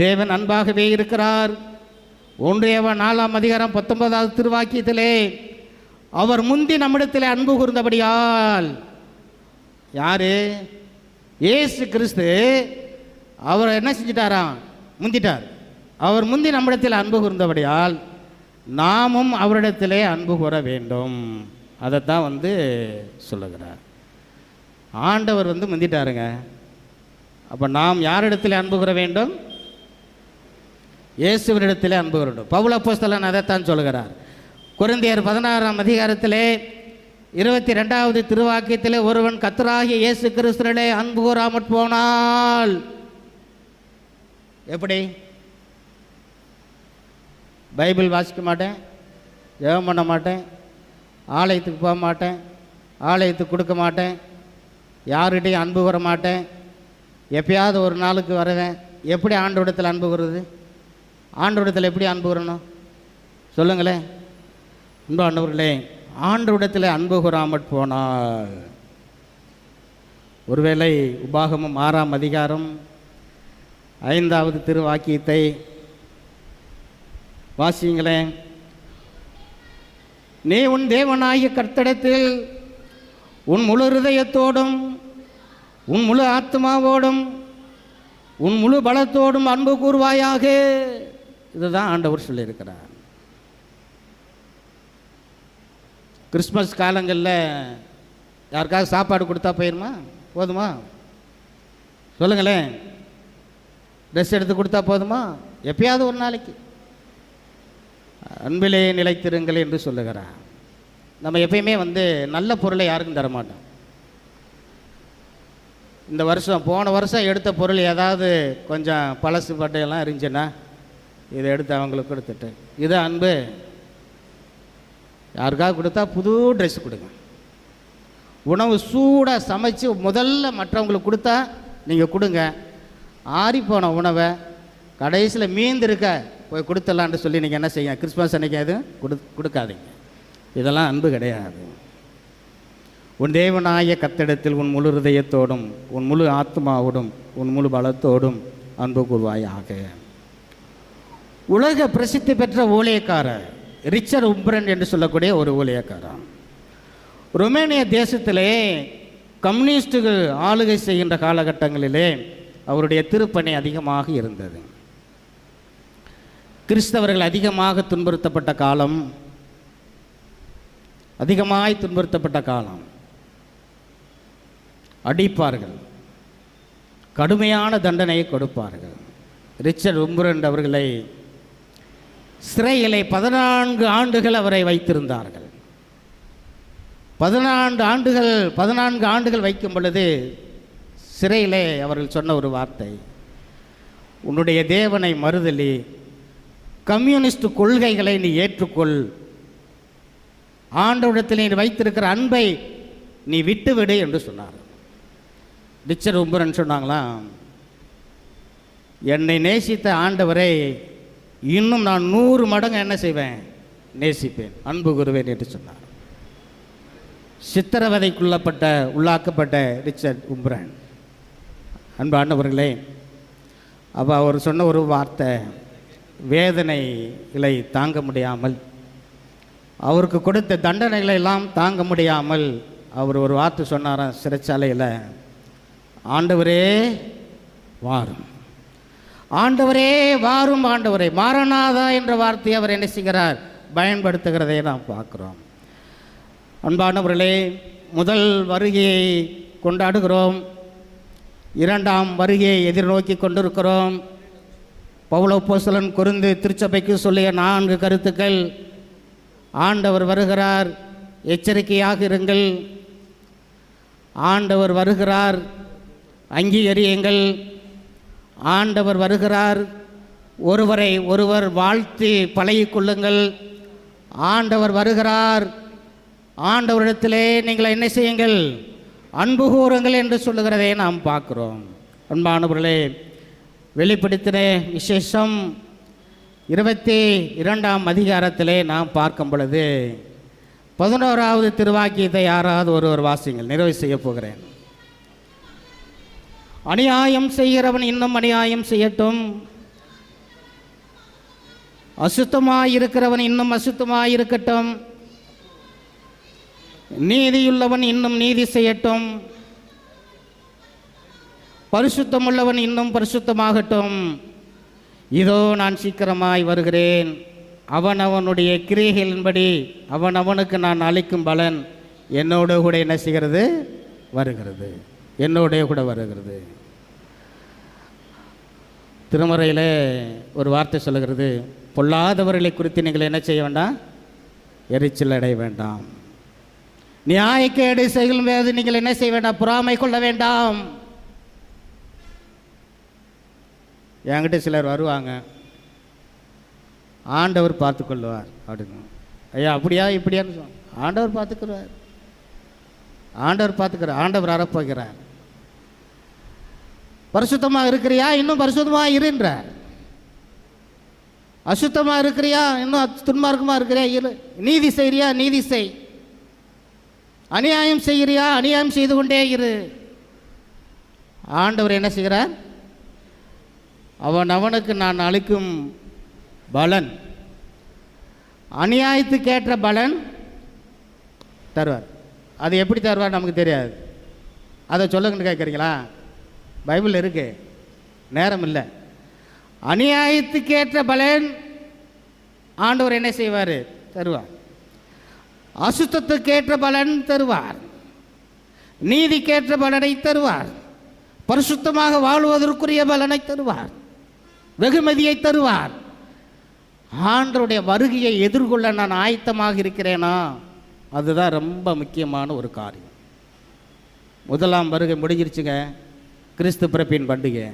S11: தேவன் அன்பாகவே இருக்கிறார். 1 யோவான் 4ஆம் அதிகாரம் 19வது திருவாக்கியத்திலே, அவர் முந்தி நம்மிடத்தில் அன்பு கூர்ந்தபடியால், யாரு? இயேசு கிறிஸ்து அவர் என்ன செஞ்சிட்டாராம்? முந்திட்டார். அவர் முந்தி நம்மிடத்தில் அன்பு கூர்ந்தபடியால் நாமும் அவரிடத்திலே அன்பு கூற வேண்டும். அதைத்தான் சொல்லுகிறார். ஆண்டவர் முந்திட்டாருங்க. அப்போ நாம் யாரிடத்தில் அன்பு கூற வேண்டும்? இயேசுவினிடத்திலே அன்பு கூற வேண்டும். பவுல் அப்போஸ்தலன் அதைத்தான் சொல்லுகிறார். கொரிந்தியர் 16ஆம் அதிகாரத்திலே 22வது திருவாக்கியத்திலே, ஒருவன் கர்த்தராகிய இயேசு கிறிஸ்துவிலே அன்பு கூறாமற் போனால் எப்படி? பைபிள் வாசிக்க மாட்டேன், ஜெபம் பண்ண மாட்டேன், ஆலயத்துக்கு போக மாட்டேன், ஆலயத்துக்கு கொடுக்க மாட்டேன், யார்கிட்டையும் அன்பு கூற மாட்டேன், எப்பயாவது ஒரு நாளுக்கு வருவேன். எப்படி ஆண்டவரிடத்தில் அன்பு கூறுறது? ஆண்டவரிடத்தில் எப்படி அன்பு கூறணும் சொல்லுங்களேன். அன்பு ஆண்டவர்களே, ஆண்டவரிடத்தில் அன்பு கூறாமற் போனால், ஒருவேளை உபாகமம் 6ஆம் அதிகாரம் 5வது திருவாக்கியத்தை வாசியுங்களேன். நீ உன் தேவனாகிய கர்த்தரிடத்தில் உன் முழு இருதயத்தோடும், உன் முழு ஆத்மாவோடும், உன் முழு பலத்தோடும் அன்பு கூறுவாயாக. இதுதான் ஆண்டவர் சொல்லியிருக்கிறார். கிறிஸ்மஸ் காலங்களில் யாருக்காவது சாப்பாடு கொடுத்தா போயிருமா? போதுமா? சொல்லுங்களேன். ட்ரெஸ் எடுத்து கொடுத்தா போதுமா? எப்பயாவது ஒரு நாளைக்கு. அன்பிலே நிலைத்திருங்கள் என்று சொல்லுகிறார். நம்ம எப்பயுமே நல்ல பொருளை யாருக்கும் தரமாட்டோம். இந்த வருஷம் போன வருஷம் எடுத்த பொருள் ஏதாவது கொஞ்சம் பழசு பட்டையெல்லாம் இருந்துச்சுன்னா இதை எடுத்து அவங்களுக்கு கொடுத்துட்டு, இது அன்பு. யாருக்காவது கொடுத்தா புது ட்ரெஸ் கொடுங்க. உணவு சூடாக சமைச்சு முதல்ல மற்றவங்களுக்கு கொடுத்தா நீங்கள் கொடுங்க. ஆறிப்போன உணவை கடைசியில் மீந்திருக்க போய் கொடுத்துடலான்னு சொல்லி நீங்கள் என்ன செய்யுங்க, கிறிஸ்மஸ் அன்றைக்கி எதுவும் கொடுக்காதீங்க. இதெல்லாம் அன்பு கிடையாது. உன் தேவனாய கர்த்தரிடத்தில் உன் முழு இதயத்தோடும் உன் முழு ஆத்மாவோடும் உன் முழு பலத்தோடும் அன்பு கூர்வாயாக. உலக பிரசித்தி பெற்ற ஊழியக்காரர் ரிச்சர்ட் உம்ப்ரன் என்று சொல்லக்கூடிய ஒரு ஊழியக்காரர் ருமேனிய தேசத்திலே கம்யூனிஸ்டுகள் ஆளுகை செய்கின்ற காலகட்டங்களிலே அவருடைய திருப்பணி அதிகமாக இருந்தது. கிறிஸ்தவர்கள் அதிகமாக துன்புறுத்தப்பட்ட காலம், அதிகமாய் துன்புறுத்தப்பட்ட காலம். அடிப்பார்கள், கடுமையான தண்டனையை கொடுப்பார்கள். ரிச்சர்ட் உம்ப்ரன் அவர்களை சிறையிலே 14 ஆண்டுகள் அவரை வைத்திருந்தார்கள். 14 ஆண்டுகள் வைக்கும் பொழுது சிறையிலே அவர்கள் சொன்ன ஒரு வார்த்தை, உன்னுடைய தேவனை மறுதலி, கம்யூனிஸ்ட் கொள்கைகளை நீ ஏற்றுக்கொள், ஆண்டவரிடத்தில் நீ வைத்திருக்கிற அன்பை நீ விட்டுவிடு என்று சொன்னார். ரிச்சர்ட் உம்ப்ரன் சொன்னாங்களாம், என்னை நேசித்த ஆண்டவரை இன்னும் நான் 100 மடங்கு என்ன செய்வேன், நேசிப்பேன், அன்பு கூறுவேன் என்று சொன்னார். உள்ளாக்கப்பட்ட ரிச்சர்ட் உம்ப்ரன் அன்பானவர்களே, அப்போ அவர் சொன்ன ஒரு வார்த்தை, வேதனைகளை தாங்க முடியாமல், அவருக்கு கொடுத்த தண்டனைகளை எல்லாம் தாங்க முடியாமல் அவர் ஒரு வார்த்தை சொன்னாராம் சிறைச்சாலையில், ஆண்டவரே வாரும், ஆண்டவரே வாரும், ஆண்டவரே மாரநாதா என்ற வார்த்தையை அவர் என்ன செய்கிறார், பயன்படுத்துகிறதை நாம் பார்க்குறோம். அன்பானவர்களே, முதல் வருகையை கொண்டாடுகிறோம், 2ஆம் வருகையை எதிர்நோக்கி கொண்டிருக்கிறோம். பவுல் அப்போஸ்தலன் கொரிந்து திருச்சபைக்கு சொல்லிய 4 கருத்துக்கள், ஆண்டவர் வருகிறார், எச்சரிக்கையாக இருங்கள், ஆண்டவர் வருகிறார், அங்கீகரியுங்கள், ஆண்டவர் வருகிறார், ஒருவரை ஒருவர் வாழ்த்தி பழகிக்கொள்ளுங்கள், ஆண்டவர் வருகிறார், ஆண்டவரிடத்திலே நீங்கள் என்ன செய்யுங்கள், அன்பு கூறுங்கள் என்று சொல்லுகிறதை நாம் பார்க்கிறோம். அன்பானவர்களே, வெளிப்படுத்தின விசேஷம் 22ஆம் அதிகாரத்திலே நாம் பார்க்கும் பொழுது 11வது திருவாக்கியத்தை யாராவது ஒருவர் வாசிங்கள், நிறைவு செய்ய போகிறேன். அநியாயம் செய்கிறவன் இன்னும் அநியாயம் செய்யட்டும், அசுத்தமாயிருக்கிறவன் இன்னும் அசுத்தமாயிருக்கட்டும், நீதியுள்ளவன் இன்னும் நீதி செய்யட்டும், பரிசுத்தமுள்ளவன் இன்னும் பரிசுத்தமாகட்டும், இதோ நான் சீக்கிரமாய் வருகிறேன், அவனவனுடைய கிரியைகளின்படி அவனவனுக்கு நான் அளிக்கும் பலன் என்னோட கூட என்ன செய்கிறது, வருகிறது, என்னோடைய கூட வருகிறது. திருமறையில் ஒரு வார்த்தை சொல்லுகிறது, பொல்லாதவர்களை குறித்து நீங்கள் என்ன செய்ய வேண்டாம், எரிச்சல் அடைய வேண்டாம், நியாயக்கேடு செய்யும் போது நீங்கள் என்ன செய்ய வேண்டாம், பொறாமை கொள்ள வேண்டாம். என்கிட்ட சிலர் வருவாங்க, ஆண்டவர் பார்த்து கொள்வார் அப்படின்னு. ஐயா அப்படியா இப்படியான்னு சொல்லுவாங்க. ஆண்டவர் பார்த்துக்கிறார், ஆண்டவர் பார்த்துக்கிறார், ஆண்டவர் அறப்போகிறார். பரிசுத்தமாக இருக்கிறியா, இன்னும் பரிசுத்தமாக இருன்றார். அசுத்தமாக இருக்கிறியா, இன்னும் துன்மார்க்கமாக இருக்கிறியா இரு. நீதி செய்கிறியா, நீதி செய். அநியாயம் செய்கிறியா, அநியாயம் செய்து கொண்டே இரு. ஆண்டவர் என்ன செய்கிறார், அவனுக்கு நான் அளிக்கும் பலன், அநியாயத்துக்கேற்ற பலன் தருவார். அது எப்படி தருவார் நமக்கு தெரியாது, அதை சொல்லுங்கன்னு கேட்குறீங்களா? பைபிள் இருக்கு, நேரம் இல்லை. அநியாயத்துக்கேற்ற பலன் ஆண்டவர் என்ன செய்வார், தருவார்.
S12: அசுத்தத்துக்கேற்ற பலன் தருவார், நீதிக்கேற்ற பலனை தருவார், பரிசுத்தமாக வாழ்வதற்குரிய பலனை தருவார், வெகுமதியை தருவார். ஆண்டவருடைய வருகையை எதிர்கொள்ள நான் ஆயத்தமாக இருக்கிறேனா? அதுதான் ரொம்ப முக்கியமான ஒரு காரியம். முதலாம் வருகை முடிஞ்சிருச்சுங்க, கிறிஸ்து பிறப்பின் பண்டிகை.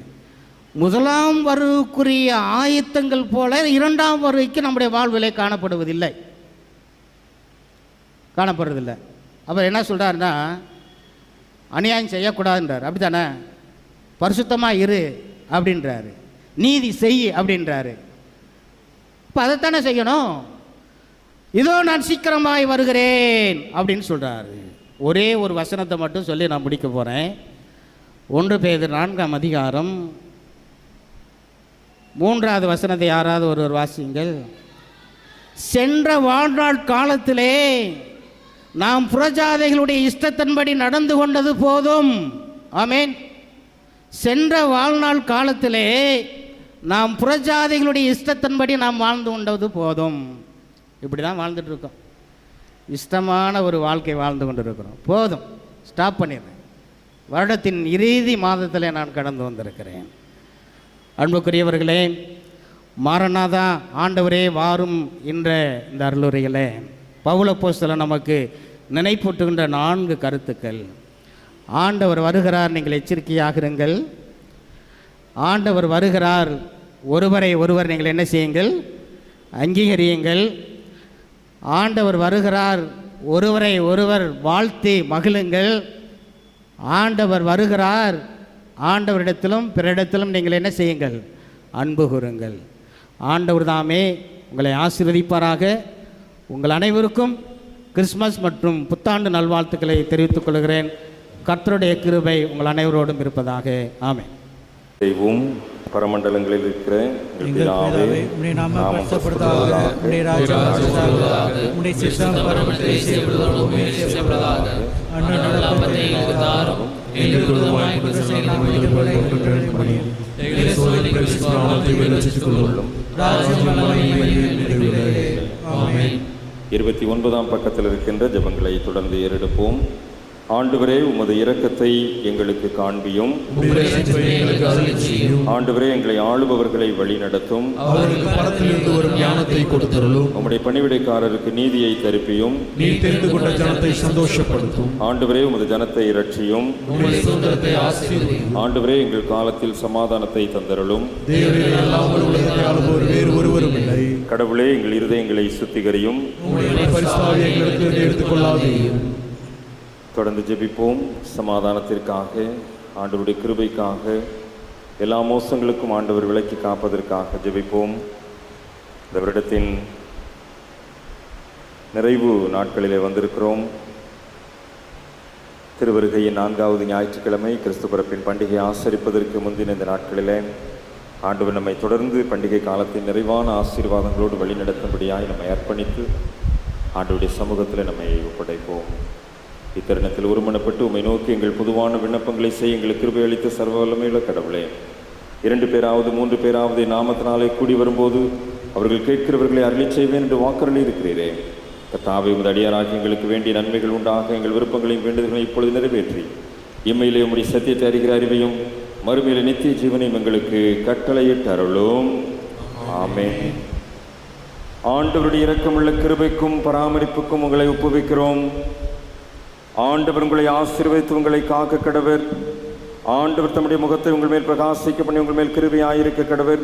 S12: முதலாம் வருகைக்குரிய ஆயத்தங்கள் போல இரண்டாம் வருகைக்கு நம்முடைய வாழ்விலே காணப்படுவதில்லை, காணப்படுறதில்லை. அவர் என்ன சொல்கிறாருன்னா, அநியாயம் செய்யக்கூடாதுன்றார், அப்படி தானே? பரிசுத்தமாக இரு அப்படின்றாரு, நீதி செய் அப்படின்றாரு. இப்போ அதைத்தானே செய்யணும். இதோ நான் சீக்கிரமாய் வருகிறேன் அப்படின்னு சொல்கிறாரு. ஒரே ஒரு வசனத்தை மட்டும் சொல்லி நான் முடிக்க போகிறேன். 1 பேதுரு 4ஆம் அதிகாரம் 3வது வசனத்தை யாராவது ஒருவர் வாசியுங்கள். சென்ற வாழ்நாள் காலத்திலே நாம் புறஜாதைகளுடைய இஷ்டத்தின்படி நடந்து கொண்டது போதும். ஆமேன். சென்ற வாழ்நாள் காலத்திலே நாம் புறஜாதிகளுடைய இஷ்டத்தின்படி நாம் வாழ்ந்து கொண்டது போதும். இப்படி தான் வாழ்ந்துட்டு இருக்கோம். இஷ்டமான ஒரு வாழ்க்கை வாழ்ந்து கொண்டு இருக்கிறோம். போதும், ஸ்டாப் பண்ணிடுறேன். வருடத்தின் இறுதி மாதத்தில் நான் கடந்து வந்திருக்கிறேன். அன்புக்குரியவர்களே, மாரநாதா, ஆண்டவரே வாரும் என்ற இந்த அருளுரையில் பவுல் அப்போஸ்தலன் நமக்கு நினைப்பூட்டுகின்ற 4 கருத்துக்கள். ஆண்டவர் வருகிறார், நீங்கள் எச்சரிக்கையாக இருங்கள். ஆண்டவர் வருகிறார், ஒருவரை ஒருவர் நீங்கள் என்ன செய்யுங்கள்? அங்கீகரியுங்கள். ஆண்டவர் வருகிறார், ஒருவரை ஒருவர் வாழ்த்தி மகிழுங்கள். ஆண்டவர் வருகிறார், ஆண்டவரிடத்திலும் பிறரிடத்திலும் நீங்கள் என்ன செய்யுங்கள்? அன்பு கூறுங்கள். ஆண்டவர் தாமே உங்களை ஆசீர்வதிப்பாராக. உங்கள் அனைவருக்கும் கிறிஸ்மஸ் மற்றும் புத்தாண்டு நல்வாழ்த்துக்களை தெரிவித்துக் கொள்கிறேன். கர்த்தருடைய கிருபை உங்கள் அனைவரோடும் இருப்பதாக. ஆமென்.
S1: தெய்வம் பரமண்டலங்களில் இருக்கிற எங்கள் பிதாவே, உம்முடைய நாமம் பரிசுத்தப்படுவதாக, உம்முடைய ராஜ்யம் வருவதாக, உம்முடைய சித்தம் பரமண்டலத்திலே செய்யப்படுவது பூமியிலே செய்யப்படுவதாக. அன்றாட அப்பத்தை எங்களுக்கு தாரும், எங்களுக்கு விரோதமாய் குற்றம் செய்கிறவர்களை மன்னியும், எங்களை சோதனைக்கு விசுவாசத்தை விலக்கிக் கொள்ளும். ராஜ்யம் வல்லமையும் மகிமையும் நிறைவுள்ளதே. ஆமென். 29ஆம் பக்கத்தில் இருக்கின்ற ஜெபங்களை தொடர்ந்து ஏறெடுப்போம். ஆண்டவரே, உமது இரக்கத்தை எங்களுக்கு காண்பியும். ஆண்டவரே, எங்களை ஆளுபவர்களை வழி நடத்தும். உம்முடைய பணிவிடைக்காரருக்கு நீதியை தருப்பியும். ஆண்டவரே, உமது ஜனத்தை இரட்சியும். ஆண்டவரே, எங்கள் காலத்தில் சமாதானத்தை தந்தருளும். கடவுளே, எங்கள் இருதயங்களை சுத்திகரியும். தொடர்ந்து ஜெபிப்போம். சமாதானத்திற்காக, ஆண்டவருடைய கிருபைக்காக, எல்லா மோசங்களுக்கும் ஆண்டவர் விலக்கி காப்பதற்காக ஜெபிப்போம். இந்த வருடத்தின் நிறைவு நாட்களிலே வந்திருக்கிறோம். திருவருகையின் 4வது ஞாயிற்றுக்கிழமை கிறிஸ்து பிறப்பின் பண்டிகை ஆசரிப்பதற்கு முந்தின இந்த நாட்களிலே ஆண்டவர் நம்மை தொடர்ந்து பண்டிகை காலத்தின் நிறைவான ஆசீர்வாதங்களோடு வழிநடத்தும்படியாய் நம்மை அர்ப்பணித்து ஆண்டவருடைய சமூகத்தில் நம்மை ஒப்படைப்போம். இத்தருணத்தில் ஒருமனப்பட்டு உம்மை நோக்கி எங்கள் பொதுவான விண்ணப்பங்களை செய்ய எங்களுக்கு கிருபை அளித்த சர்வ வல்லமையுள்ள கடவுளே, 2 பேராவது 3 பேராவது நாமத்தினாலே கூடி வரும்போது அவர்கள் கேட்கிறவர்களை அருளிச் செய்வேன் என்று வாக்குறுதி இருக்கிறீரே. கர்த்தாவே, உமது அடியாராகி எங்களுக்கு வேண்டிய நன்மைகள் உண்டாக எங்கள் விருப்பங்களையும் வேண்டுதல்களையும் இப்பொழுது நிறைவேற்றி இம்மையிலே உம்முடைய சத்தியத்தை அறிகிற அறிவையும் மறுமையிலே நித்திய ஜீவனையும் எங்களுக்கு கட்டளையிட்டு அருளும். ஆமென். ஆண்டவருடைய இரக்கமுள்ள கிருபைக்கும் பராமரிப்புக்கும் உங்களை ஒப்புவிக்கிறோம். ஆண்டவர் உங்களை ஆசீர்வதித்து உங்களை காக்க கடவர். ஆண்டவர் தம்முடைய முகத்தை உங்கள் மேல் பிரகாசிக்க பண்ணி உங்கள் மேல் கிருபையாயிருக்க கடவர்.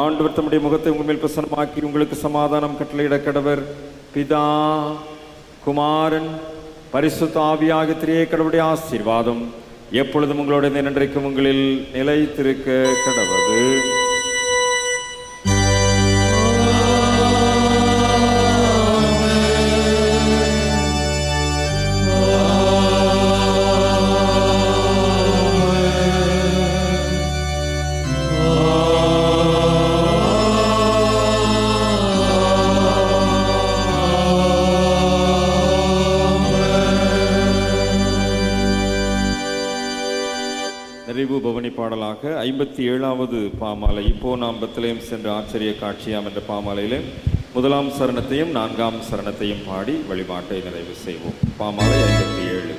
S1: ஆண்டவர் தம்முடைய முகத்தை உங்கள் மேல் பிரசன்னமாக்கி உங்களுக்கு சமாதானம் கட்டளையிட கடவர். பிதா, குமாரன், பரிசுத்த ஆவியாகிய திரியேக கடவுளுடைய ஆசீர்வாதம் எப்பொழுதும் உங்களோட இன்றைக்கும் உங்களில் நிலைத்திருக்க கடவது. நிறைவு பவனி பாடலாக 57வது பாமாலை, இப்போ நாம் பெத்லகேம் சென்ற ஆச்சரிய காட்சியாம் என்ற பாமாலையில் முதலாம் சரணத்தையும் 4ஆம் சரணத்தையும் பாடி வழிபாட்டை நிறைவு செய்வோம். பாமாலை 57.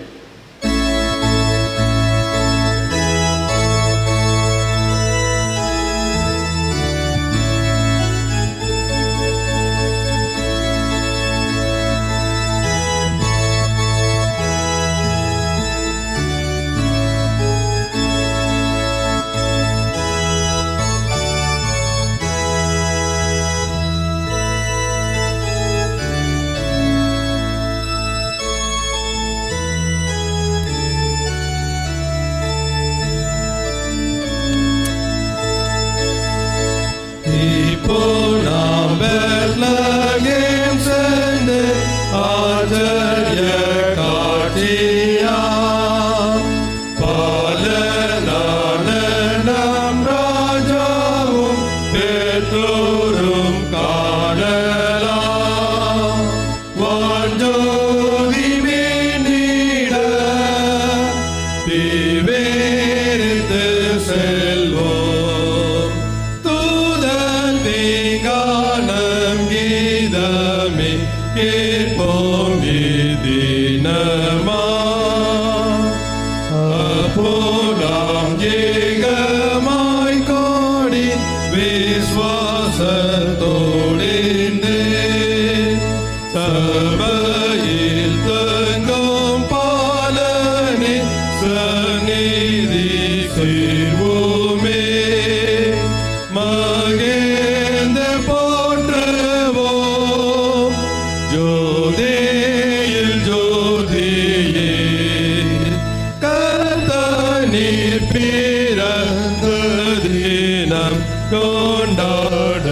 S2: இப்போ நாம் பெத்லகேம் சென்று ஆச்சரிய காட்சியா பாலனான நம் ராஜாவும் பெற்றோரும் காணலாம். வாஞ்சோதி மீண்டிட தீவேரித்து செல்வோம். தூதன் தீங்கானம் கீதமே கேட்போம் தினமா. அப்போ நாம் ஏகமாய் கோடி விசுவாசத்தோடிந்தே சபையில் தங்கும் பாலனே சந்நிதி சேர்வோமே. மகேந்த போற்றுவோம் ஜோதியில் ஜோதியே. கர்த்தனீர் பிறந்த தினம் கொண்டாட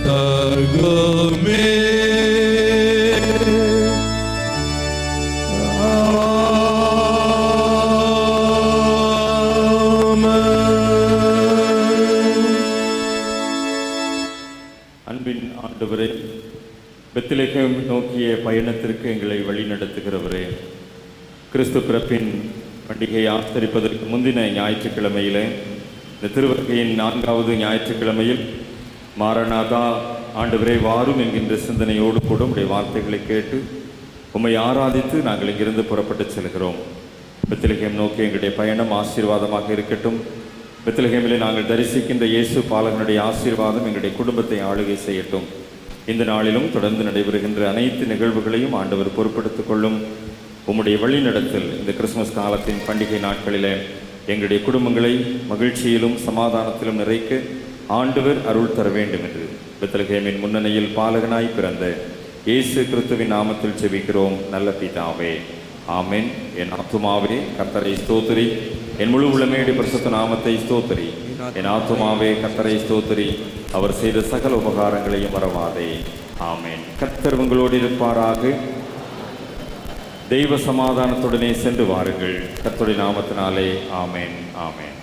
S2: தகுமே.
S1: அன்பின் ஆண்டவரே, பெத்லகேம் நோக்கிய பயணத்திற்கு எங்களை வழிநடத்துகிறவரே, கிறிஸ்து பிறப்பின் பண்டிகையை ஆசரிப்பதற்கு முந்தின ஞாயிற்றுக்கிழமையிலே, இந்த திருவருகையின் 4வது ஞாயிற்றுக்கிழமையில் மாரநாதா ஆண்டவரே வாரும் என்கின்ற சிந்தனையோடு கூட உடைய வார்த்தைகளை கேட்டு உம்மை ஆராதித்து நாங்கள் இங்கிருந்து புறப்பட்டு செல்கிறோம். பெத்லகேம் நோக்கி எங்களுடைய பயணம் ஆசீர்வாதமாக இருக்கட்டும். பெத்லகேமிலே நாங்கள் தரிசிக்கின்ற இயேசு பாலகனுடைய ஆசீர்வாதம் எங்களுடைய குடும்பத்தை ஆளுகை செய்யட்டும். இந்த நாளிலும் தொடர்ந்து நடைபெறுகின்ற அனைத்து நிகழ்வுகளையும் ஆண்டவர் பொறுப்படுத்திக் கொள்ளும். உம்முடைய வழிநடத்தல் இந்த கிறிஸ்துமஸ் காலத்தின் பண்டிகை நாட்களிலே எங்களுடைய குடும்பங்களை மகிழ்ச்சியிலும் சமாதானத்திலும் நிறைக்க ஆண்டவர் அருள் தர வேண்டும் என்று பெத்லகேமின் முன்னணியில் பாலகனாய் பிறந்த இயேசு கிறிஸ்துவின் நாமத்தில் ஜெபிக்கிறோம் நல்ல பிதாவே, ஆமென். என் ஆத்துமாவே கர்த்தரை ஸ்தோத்திரி, என் முழு உள்ளமேடி பரிசுத்த நாமத்தை ஸ்தோத்திரி. என் ஆத்துமாவே கர்த்தரை ஸ்தோத்திரி, அவர் செய்த சகல உபகாரங்களையும் மறவாதே. ஆமென். கர்த்தர் உங்களோடு இருப்பாராக. தெய்வ சமாதானத்துடனே சென்று வாருங்கள். கர்த்தருடைய நாமத்தினாலே ஆமென், ஆமென்.